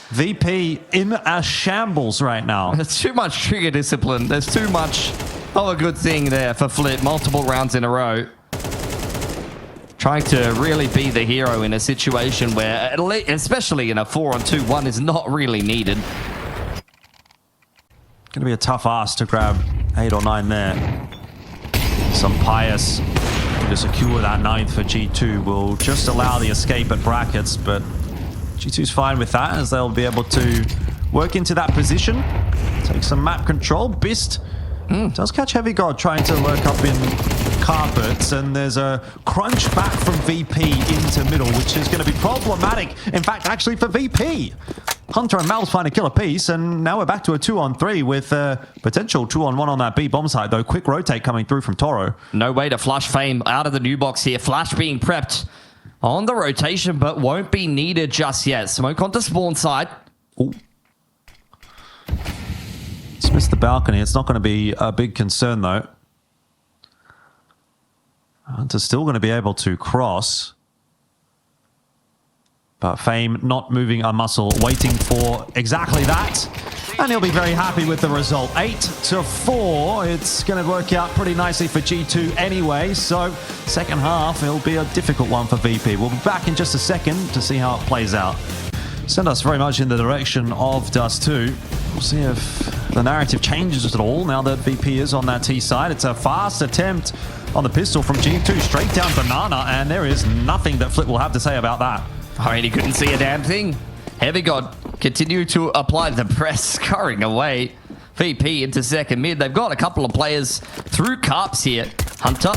VP in a shambles right now. There's too much trigger discipline. There's too much of a good thing there for Flit. Multiple rounds in a row. Trying to really be the hero in a situation where, especially in a 4-on-2, one is not really needed. Going to be a tough ask to grab 8 or 9 there. Some Pius to secure that 9th for G2 will just allow the escape at brackets, but G2's fine with that, as they'll be able to work into that position, take some map control. Bist does catch Heavy God trying to lurk up in carpets, and there's a crunch back from VP into middle, which is going to be problematic, in fact, actually for VP. Hunter and Mal's find a killer piece, and now we're back to a 2-on-3 with a potential 2-on-1 on that B bomb site, though. Quick rotate coming through from Toro. No way to flush Fame out of the new box here. Flash being prepped on the rotation, but won't be needed just yet. Smoke onto spawn side. Ooh. Just missed the balcony. It's not going to be a big concern, though. Hunter's still going to be able to cross. But Fame not moving a muscle, waiting for exactly that. And he'll be very happy with the result. 8-4. It's going to work out pretty nicely for G2 anyway. So second half, it'll be a difficult one for VP. We'll be back in just a second to see how it plays out. Send us very much in the direction of Dust 2. We'll see if the narrative changes at all now that VP is on that T side. It's a fast attempt on the pistol from G2, straight down banana, and there is nothing that Flit will have to say about that. I mean, he couldn't see a damn thing. Heavy God continue to apply the press, scurrying away. VP into second mid. They've got a couple of players through carps here. Hunter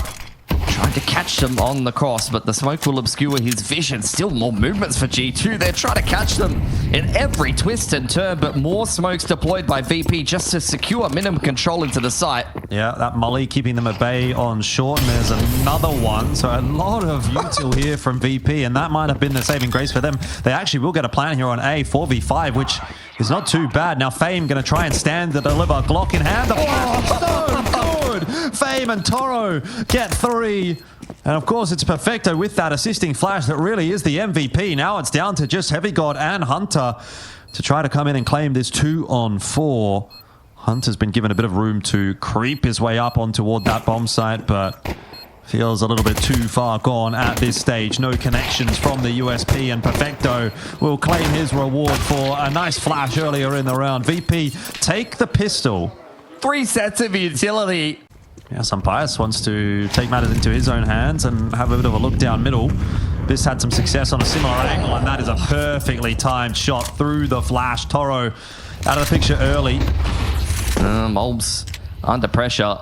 trying to catch them on the cross, but the smoke will obscure his vision. Still more movements for G2. They're trying to catch them in every twist and turn, but more smokes deployed by VP just to secure minimum control into the site. Yeah, that molly keeping them at bay on short, and there's another one. So a lot of util here from VP, and that might have been the saving grace for them. They actually will get a plan here on A, 4v5, which is not too bad. Now Fame going to try and stand to deliver. Glock in hand. Oh, so good! Fame and Toro get 3. And of course, it's Perfecto with that assisting flash that really is the MVP. Now it's down to just Heavy God and Hunter to try to come in and claim this 2-on-4 Hunter's been given a bit of room to creep his way up on toward that bomb site, but feels a little bit too far gone at this stage. No connections from the USP, and Perfecto will claim his reward for a nice flash earlier in the round. VP take the pistol. 3 sets of utility. Yeah, Sampayas wants to take matters into his own hands and have a bit of a look down middle. This had some success on a similar angle, and that is a perfectly timed shot through the flash. Toro out of the picture early. Molb's under pressure.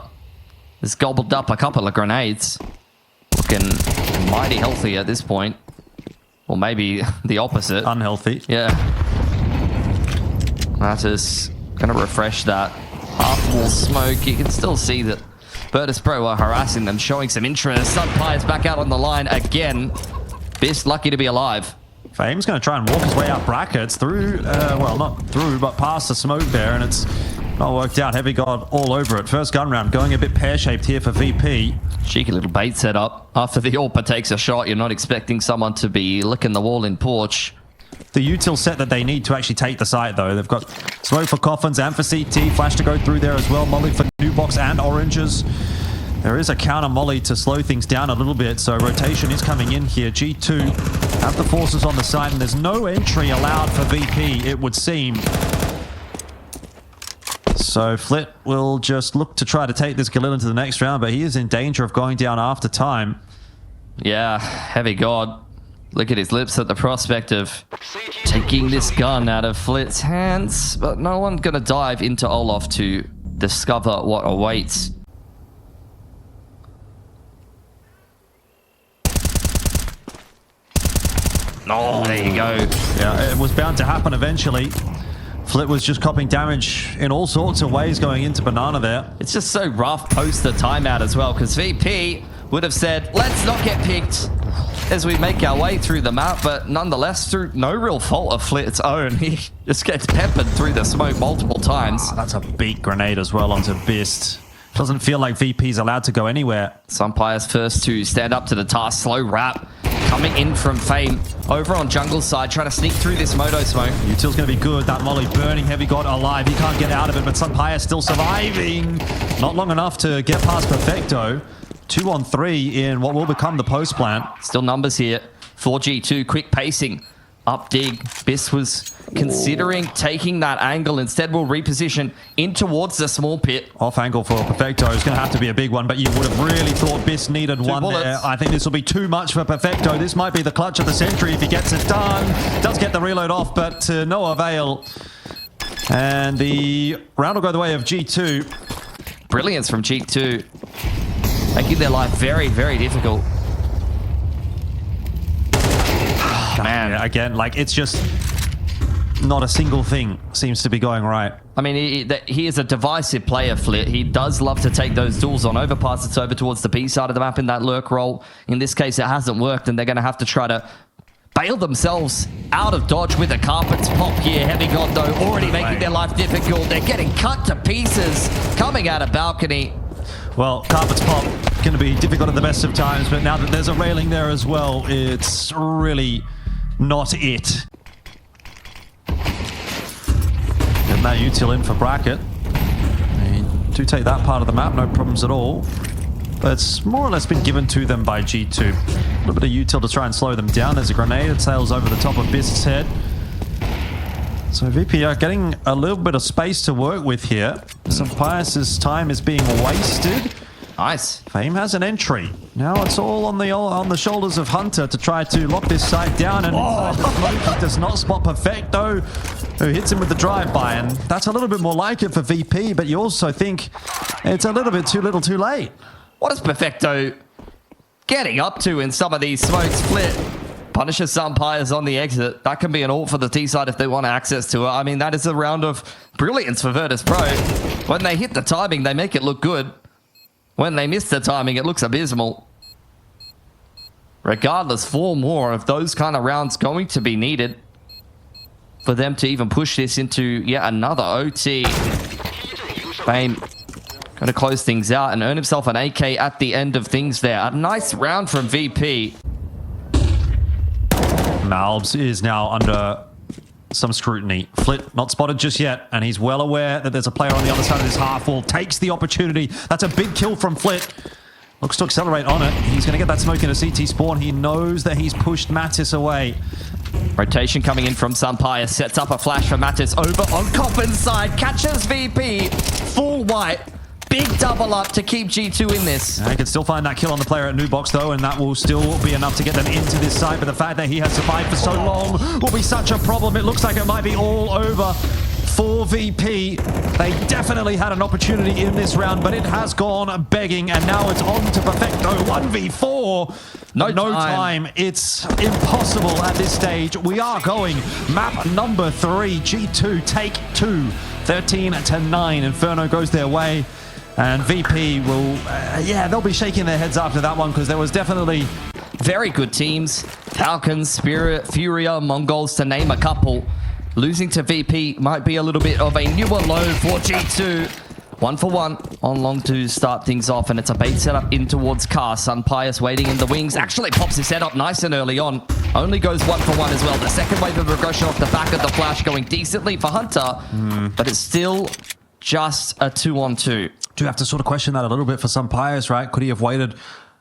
Has gobbled up a couple of grenades. Looking mighty healthy at this point. Or maybe the opposite. Unhealthy. Yeah. That is going to refresh that. Half full smoke. You can still see that Virtus.pro are harassing them, showing some interest. Sunpire's back out on the line again. Bist lucky to be alive. Fame's going to try and walk his way out brackets through, well, not through, but past the smoke there, and it's not worked out. Heavy God all over it. First gun round going a bit pear-shaped here for VP. Cheeky little bait setup. After the AWP takes a shot, you're not expecting someone to be licking the wall in porch. The util set that they need to actually take the site, though. They've got smoke for coffins and for CT. Flash to go through there as well. Molly for new box and oranges. There is a counter molly to slow things down a little bit, so rotation is coming in here. G2 have the forces on the side, and there's no entry allowed for VP, it would seem. So Flit will just look to try to take this Galil into the next round, but he is in danger of going down after time. Yeah, Heavy God. Look at his lips at the prospect of taking this gun out of Flit's hands, but no one's going to dive into Olaf to discover what awaits. Oh, there you go. Yeah, it was bound to happen eventually. Flit was just copping damage in all sorts of ways going into Banana there. It's just so rough post the timeout as well, because VP would have said, let's not get picked as we make our way through the map, but nonetheless, through no real fault of Flit's own, he just gets peppered through the smoke multiple times. Oh, that's a beat grenade as well onto Bist. Doesn't feel like VP's allowed to go anywhere. Sunpire's first to stand up to the task. Slow wrap coming in from Fame over on jungle side, trying to sneak through this Moto smoke. Util's going to be good. That molly burning. Heavy God alive. He can't get out of it, but Sunpire still surviving. Not long enough to get past Perfecto. 2 on 3 in what will become the post plant. Still numbers here. 4G2, quick pacing. Up dig. Bist was considering taking that angle. Instead, will reposition in towards the small pit. Off angle for Perfecto is going to have to be a big one, but you would have really thought Bist needed one there. I think this will be too much for Perfecto. This might be the clutch of the century if he gets it done. Does get the reload off, but to no avail. And the round will go the way of G2. Brilliance from G2. Making their life very, very difficult. Man, yeah, again, like it's just not a single thing seems to be going right. I mean, he is a divisive player, Flit. He does love to take those duels on overpass. It's over towards the B side of the map in that lurk role. In this case, it hasn't worked, and they're going to have to try to bail themselves out of dodge with a carpets pop here. Heavy God, though, already making their life difficult. They're getting cut to pieces coming out of balcony. Well, carpets pop going to be difficult at the best of times, but now that there's a railing there as well, it's really not it. And that util in for bracket. They do take that part of the map, no problems at all. But it's more or less been given to them by G2. A little bit of util to try and slow them down. There's a grenade. It sails over the top of Bist's head. So VP are getting a little bit of space to work with here. Sampayas' time is being wasted. Nice. Fame has an entry. Now it's all on the shoulders of Hunter to try to lock this side down, and he does not spot Perfecto, who hits him with the drive-by, and that's a little bit more like it for VP, but you also think it's a little bit too little too late. What is Perfecto getting up to in some of these smokes? Flit punishes Sunpires on the exit. That can be an ult for the T side if they want access to it. I mean, that is a round of brilliance for Virtus.pro. When they hit the timing, they make it look good. When they miss the timing, it looks abysmal. Regardless, 4 more of those kind of rounds going to be needed for them to even push this into yet another OT. Fame going to close things out and earn himself an AK at the end of things there. A nice round from VP. Malbs is now under some scrutiny. Flit not spotted just yet, and he's well aware that there's a player on the other side of this half wall. Takes the opportunity. That's a big kill from Flit. Looks to accelerate on it. He's going to get that smoke in a CT spawn. He knows that he's pushed Mattis away. Rotation coming in from Sampire. Sets up a flash for Mattis over on Coffin's side. Catches VP. Full white. Big double up to keep G2 in this. He can still find that kill on the player at New Box though, and that will still be enough to get them into this side. But the fact that he has survived for so long will be such a problem. It looks like it might be all over for VP. They definitely had an opportunity in this round, but it has gone begging, and now it's on to Perfecto. 1v4. No time. It's impossible at this stage. We are going map number 3. G2 take 2. 13-9. Inferno goes their way. And VP will, they'll be shaking their heads after that one, because there was definitely very good teams. Falcons, Spirit, Furia, Mongols, to name a couple. Losing to VP might be a little bit of a newer low for G2. 1-for-1 on long to start things off, and it's a bait setup in towards Car. Sunpius waiting in the wings. Actually pops his head up nice and early on. Only goes 1-for-1 as well. The second wave of regression off the back of the flash going decently for Hunter, but it's still just a 2-on-2. Do you have to sort of question that a little bit for Sunpius, right? Could he have waited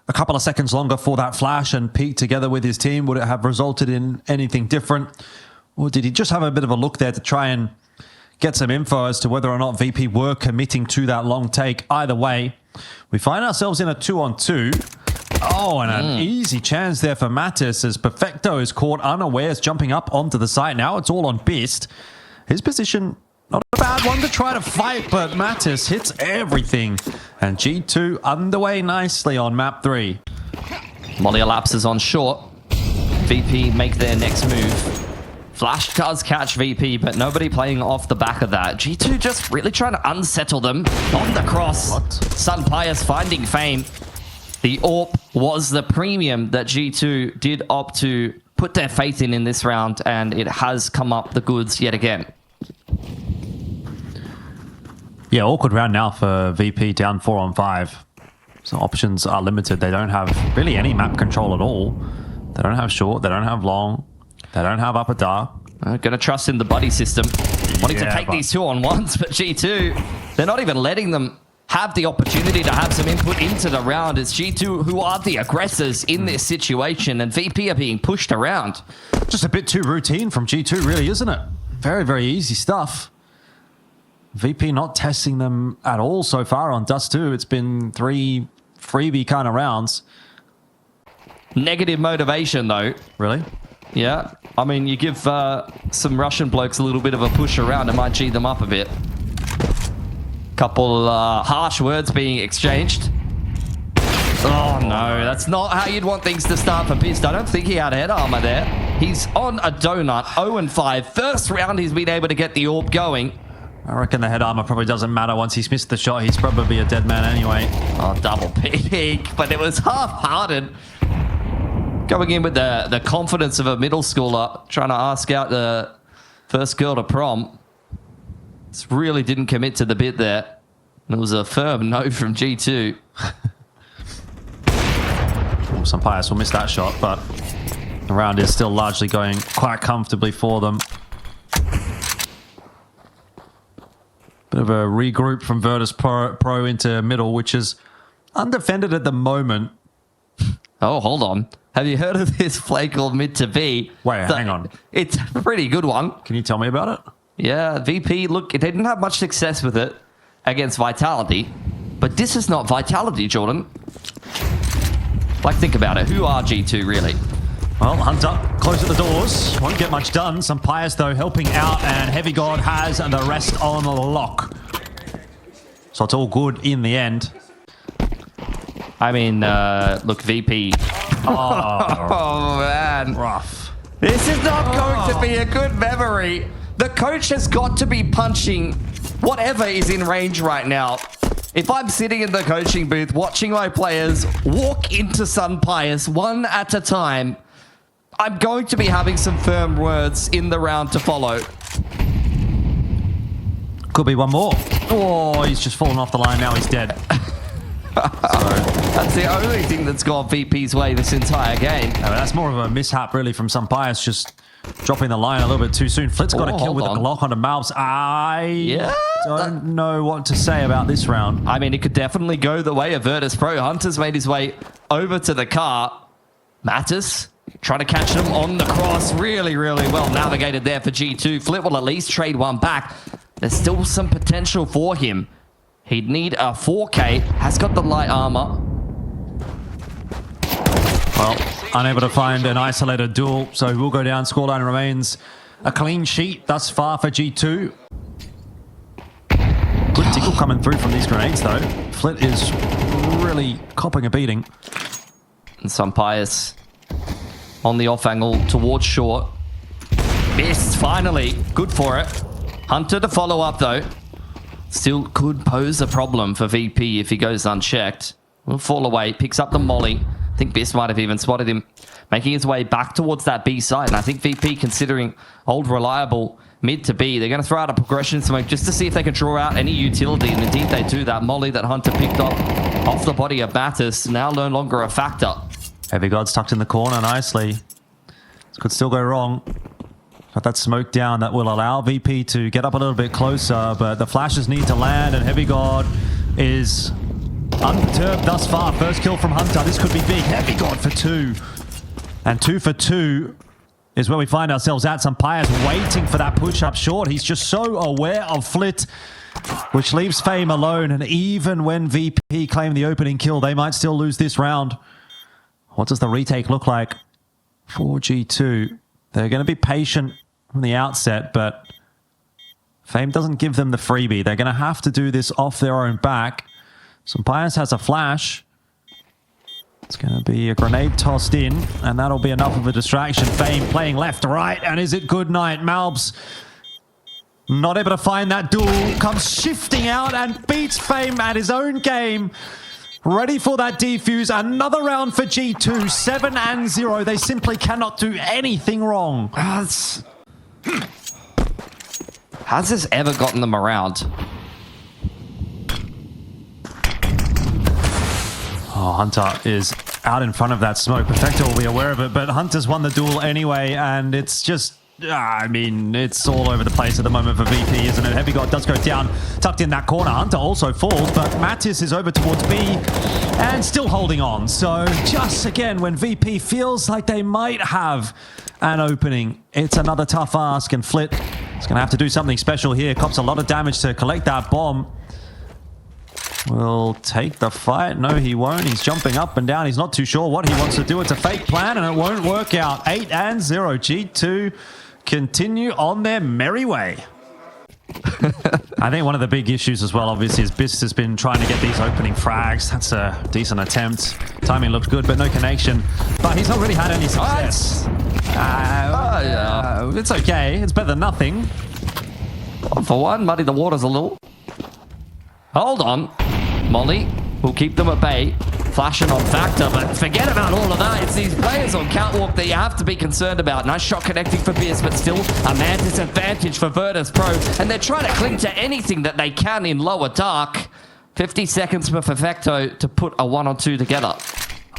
a couple of seconds longer for that flash and peeked together with his team? Would it have resulted in anything different? Or did he just have a bit of a look there to try and get some info as to whether or not VP were committing to that long take? Either way, we find ourselves in a 2-on-2. Oh, and an easy chance there for Mattis as Perfecto is caught unawares jumping up onto the site. Now it's all on Beast. His position, not a bad one to try to fight, but Mattis hits everything. And G2 underway nicely on map 3. Molly elapses on short. VP make their next move. Flash does catch VP, but nobody playing off the back of that. G2 just really trying to unsettle them on the cross. Sunpius finding fame. The AWP was the premium that G2 did opt to put their faith in this round, and it has come up the goods yet again. Yeah, awkward round now for VP, down 4-on-5. So options are limited. They don't have really any map control at all. They don't have short, they don't have long, they don't have upper dark. I'm gonna trust in the buddy system. Wanting to take these 2-on-1s, but G2, they're not even letting them have the opportunity to have some input into the round. It's G2 who are the aggressors in this situation, and VP are being pushed around. Just a bit too routine from G2, really, isn't it? Very, very easy stuff. VP not testing them at all so far on Dust 2. It's been 3 freebie kind of rounds. Negative motivation, though. Really? Yeah. I mean, you give some Russian blokes a little bit of a push around, it might G them up a bit. Couple harsh words being exchanged. Oh, no. That's not how you'd want things to start for Pist. I don't think he had head armor there. He's on a donut. 0-5. First round, he's been able to get the AWP going. I reckon the head armor probably doesn't matter. Once he's missed the shot, he's probably a dead man anyway. Oh, double peak, but it was half-hearted. Going in with the confidence of a middle schooler, trying to ask out the first girl to prom. This really didn't commit to the bit there. It was a firm no from G2. Some Pius will miss that shot, but the round is still largely going quite comfortably for them. Bit of a regroup from Virtus.pro into middle, which is undefended at the moment. Oh, hold on. Have you heard of this play called mid to B? Wait, hang on. It's a pretty good one. Can you tell me about it? Yeah, VP, look, they didn't have much success with it against Vitality, but this is not Vitality, Jordan. Like, think about it. Who are G2, really? Well, Hunter, close at the doors. Won't get much done. Some Pius, though, helping out, and Heavy God has the rest on lock. So it's all good in the end. I mean, look, VP. Oh, man. Rough. This is not going to be a good memory. The coach has got to be punching whatever is in range right now. If I'm sitting in the coaching booth watching my players walk into Sun Pius one at a time, I'm going to be having some firm words in the round to follow. Could be one more. Oh, he's just fallen off the line. Now he's dead. That's the only thing that's gone VP's way this entire game. That's more of a mishap, really, from Sun Pius, just dropping the line a little bit too soon. Flit's got a kill hold with on. a Glock onto Malbs. I don't know what to say about this round. I mean, it could definitely go the way of Virtus.pro. Hunter's made his way over to the car. Mattis trying to catch him on the cross. Really, really well navigated there for G2. Flit will at least trade one back. There's still some potential for him. He'd need a 4K. Has got the light armor. Well, unable to find an isolated duel, so we'll go down. Scoreline remains a clean sheet thus far for G2. Good tickle coming through from these grenades, though. Flit is really copping a beating. And Sampaius on the off angle towards short. Missed, finally. Good for it. Hunter to follow up, though. Still could pose a problem for VP if he goes unchecked. Will fall away, picks up the molly. I think Biss might have even spotted him making his way back towards that B side. And I think VP, considering old reliable mid to B, they're going to throw out a progression smoke just to see if they can draw out any utility. And indeed they do. That molly that Hunter picked up off the body of Mattis now no longer a factor. Heavy God's tucked in the corner nicely. This could still go wrong. Got that smoke down that will allow VP to get up a little bit closer, but the flashes need to land, and Heavy God is unperturbed thus far. First kill from Hunter. This could be big. Heavy God for 2. And 2 for 2 is where we find ourselves at. Sampaius waiting for that push up short. He's just so aware of Flit, which leaves Fame alone. And even when VP claim the opening kill, they might still lose this round. What does the retake look like for G2? They're going to be patient from the outset, but Fame doesn't give them the freebie. They're going to have to do this off their own back. Sampaius has a flash. It's going to be a grenade tossed in, and that'll be enough of a distraction. Fame playing left to right, and is it good night? Malbs not able to find that duel, comes shifting out and beats Fame at his own game. Ready for that defuse. Another round for G2, 7-0. They simply cannot do anything wrong. Has this ever gotten them around? Oh, Hunter is out in front of that smoke. Perfecto will be aware of it, but Hunter's won the duel anyway, and it's just... I mean, it's all over the place at the moment for VP, isn't it? Heavy God does go down, tucked in that corner. Hunter also falls, but Mattis is over towards B and still holding on. So just again, when VP feels like they might have an opening, it's another tough ask, and Flit is going to have to do something special here. Cops a lot of damage to collect that bomb. Will take the fight. No, he won't. He's jumping up and down. He's not too sure what he wants to do. It's a fake plan, and it won't work out. 8-0. G2 continue on their merry way. I think one of the big issues as well, obviously, is Biss has been trying to get these opening frags. That's a decent attempt. Timing looked good, but no connection. But he's not really had any success. It's okay. It's better than nothing. For one, muddy the waters a little. Hold on. Molly will keep them at bay. Flashing on Factor, but forget about all of that. It's these players on Catwalk that you have to be concerned about. Nice shot connecting for Biss, but still a man disadvantage for Virtus.pro. And they're trying to cling to anything that they can in lower dark. 50 seconds for Perfecto to put a 1 or 2 together.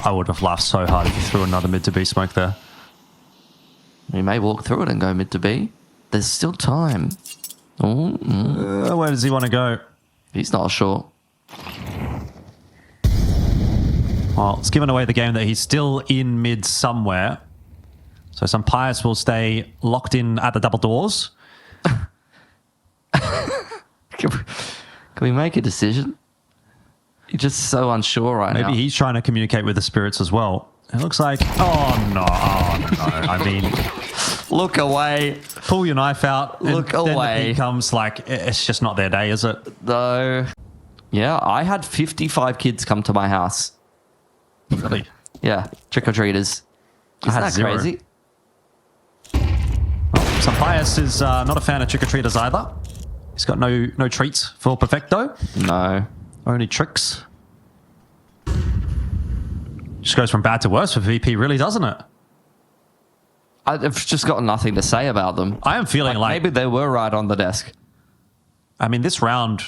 I would have laughed so hard if you threw another mid to B smoke there. We may walk through it and go mid to B. There's still time. Where does he want to go? He's not sure. Well, it's given away the game that he's still in mid somewhere. So Sampaius will stay locked in at the double doors. Can we make a decision? You're just so unsure right now. Maybe he's trying to communicate with the spirits as well. It looks like... Oh, no. I mean... Look away. Pull your knife out. Look and away. Then it becomes like, it's just not their day, is it? No. Yeah, I had 55 kids come to my house. Really? Yeah, trick-or-treaters. Isn't that 0. crazy? Well, Sampaius is not a fan of trick-or-treaters either. He's got no treats for Perfecto. No. Only tricks. Just goes from bad to worse for VP, really, doesn't it? I've just got nothing to say about them. I am feeling like maybe they were right on the desk. I mean, this round,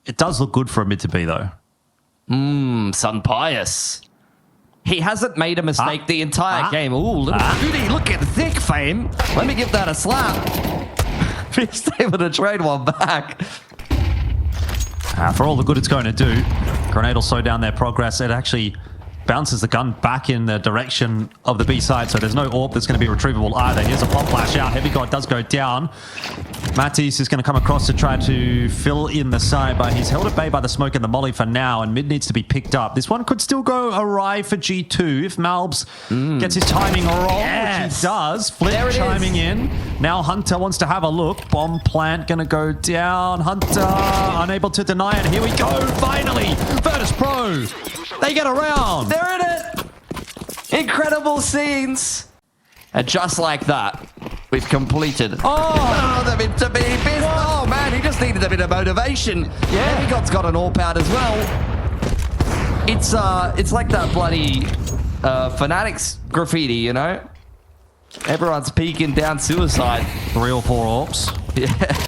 it does look good for a mid to B, though. Sampaius. He hasn't made a mistake the entire game. Ooh, little beauty, look at thick Fame. Let me give that a slap. He's able to trade one back. For all the good it's going to do, Grenade will slow down their progress. It actually bounces the gun back in the direction of the B side, so there's no AWP that's going to be retrievable either. Here's a pop flash out. Heavy God does go down. Matisse is going to come across to try to fill in the side, but he's held at bay by the smoke and the molly for now, and mid needs to be picked up. This one could still go awry for G2 if Malbs gets his timing wrong, which he does. Flip chiming in. Now Hunter wants to have a look. Bomb plant going to go down. Hunter unable to deny it. Here we go. Finally, Virtus.pro. They get around. They're in it. Incredible scenes. And just like that, we've completed. Oh, the bit to be busy. Oh man, he just needed a bit of motivation. Yeah, he got an AWP out as well. It's like that bloody Fanatics graffiti, you know? Everyone's peeking down suicide. 3 or 4 AWPs. Yeah,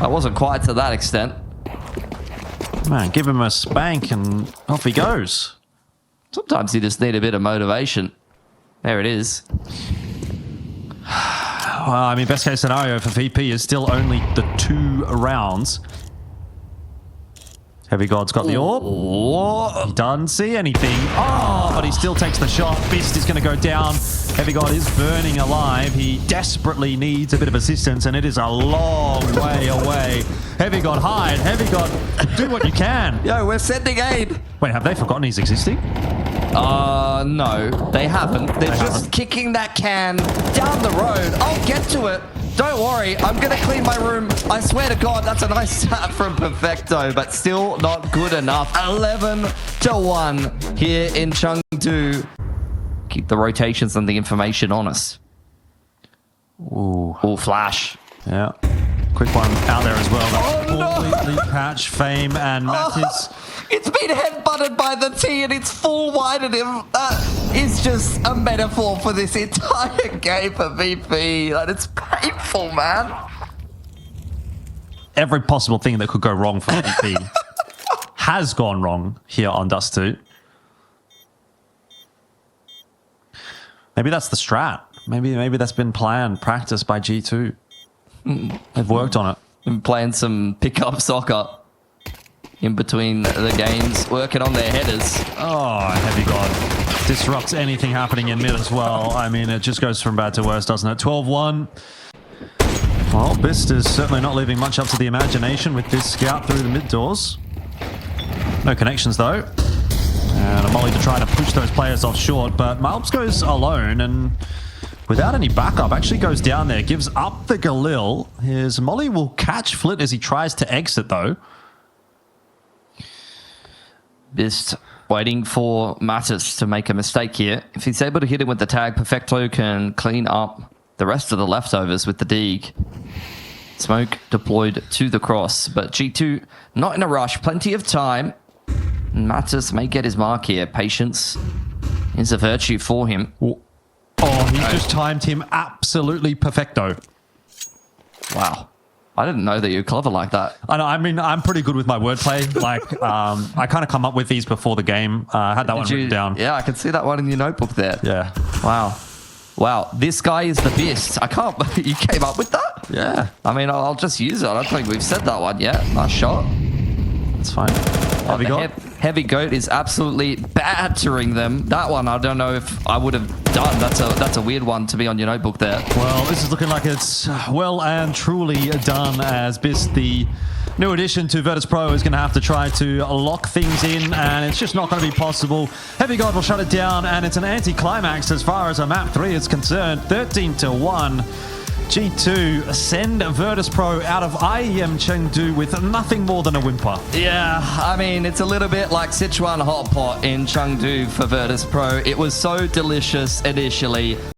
I wasn't quite to that extent. Man, give him a spank and off he goes. Sometimes you just need a bit of motivation. There it is. Well, I mean, best case scenario for VP is still only the 2 rounds. Heavy God's got the AWP. He doesn't see anything. Oh, but he still takes the shot. Fist is going to go down. Heavy God is burning alive. He desperately needs a bit of assistance, and it is a long way away. Heavy God, hide. Heavy God, do what you can. Yo, we're sending aid. Wait, have they forgotten he's existing? No, they haven't. They're just kicking that can down the road. I'll get to it. Don't worry, I'm going to clean my room. I swear to God, that's a nice start from Perfecto, but still not good enough. 11-1 here in Chengdu. Keep the rotations and the information on us. Ooh, flash. Yeah. Quick one out there as well. Completely patch Fame and Mattis. It's been headbutted by the T and it's full wide at him. That is just a metaphor for this entire game for VP. Like, it's painful, man. Every possible thing that could go wrong for VP has gone wrong here on Dust 2. Maybe that's the strat. Maybe that's been planned, practiced by G2. They've worked on it. Been playing some pickup soccer in between the games, working on their headers. Oh, Heavy God. Disrupts anything happening in mid as well. I mean, it just goes from bad to worse, doesn't it? 12-1. Well, Bist is certainly not leaving much up to the imagination with this scout through the mid doors. No connections, though. And a molly to try to push those players off short, but Malbs goes alone and without any backup, actually goes down there, gives up the Galil. His molly will catch Flit as he tries to exit, though. Just waiting for Mattis to make a mistake here. If he's able to hit him with the tag, Perfecto can clean up the rest of the leftovers with the dig. Smoke deployed to the cross, but G2 not in a rush. Plenty of time. Mattis may get his mark here. Patience is a virtue for him. Oh, he just timed him absolutely perfecto. Wow. I didn't know that you're clever like that. I know. I mean, I'm pretty good with my wordplay. Like, I kind of come up with these before the game. I had that one written down. Yeah, I can see that one in your notebook there. Yeah. Wow. This guy is the best. I can't. You came up with that? Yeah. I mean, I'll just use it. I don't think we've said that one yet. Nice shot. That's fine. Heavy Goat is absolutely battering them. That one, I don't know if I would have done. That's a weird one to be on your notebook there. Well, this is looking like it's well and truly done as Bist, the new addition to Virtus.pro, is going to have to try to lock things in, and it's just not going to be possible. Heavy God will shut it down, and it's an anti-climax as far as a map 3 is concerned. 13-1. G2 send Virtus.pro out of IEM Chengdu with nothing more than a whimper. Yeah, I mean, it's a little bit like Sichuan hot pot in Chengdu for Virtus.pro. It was so delicious initially.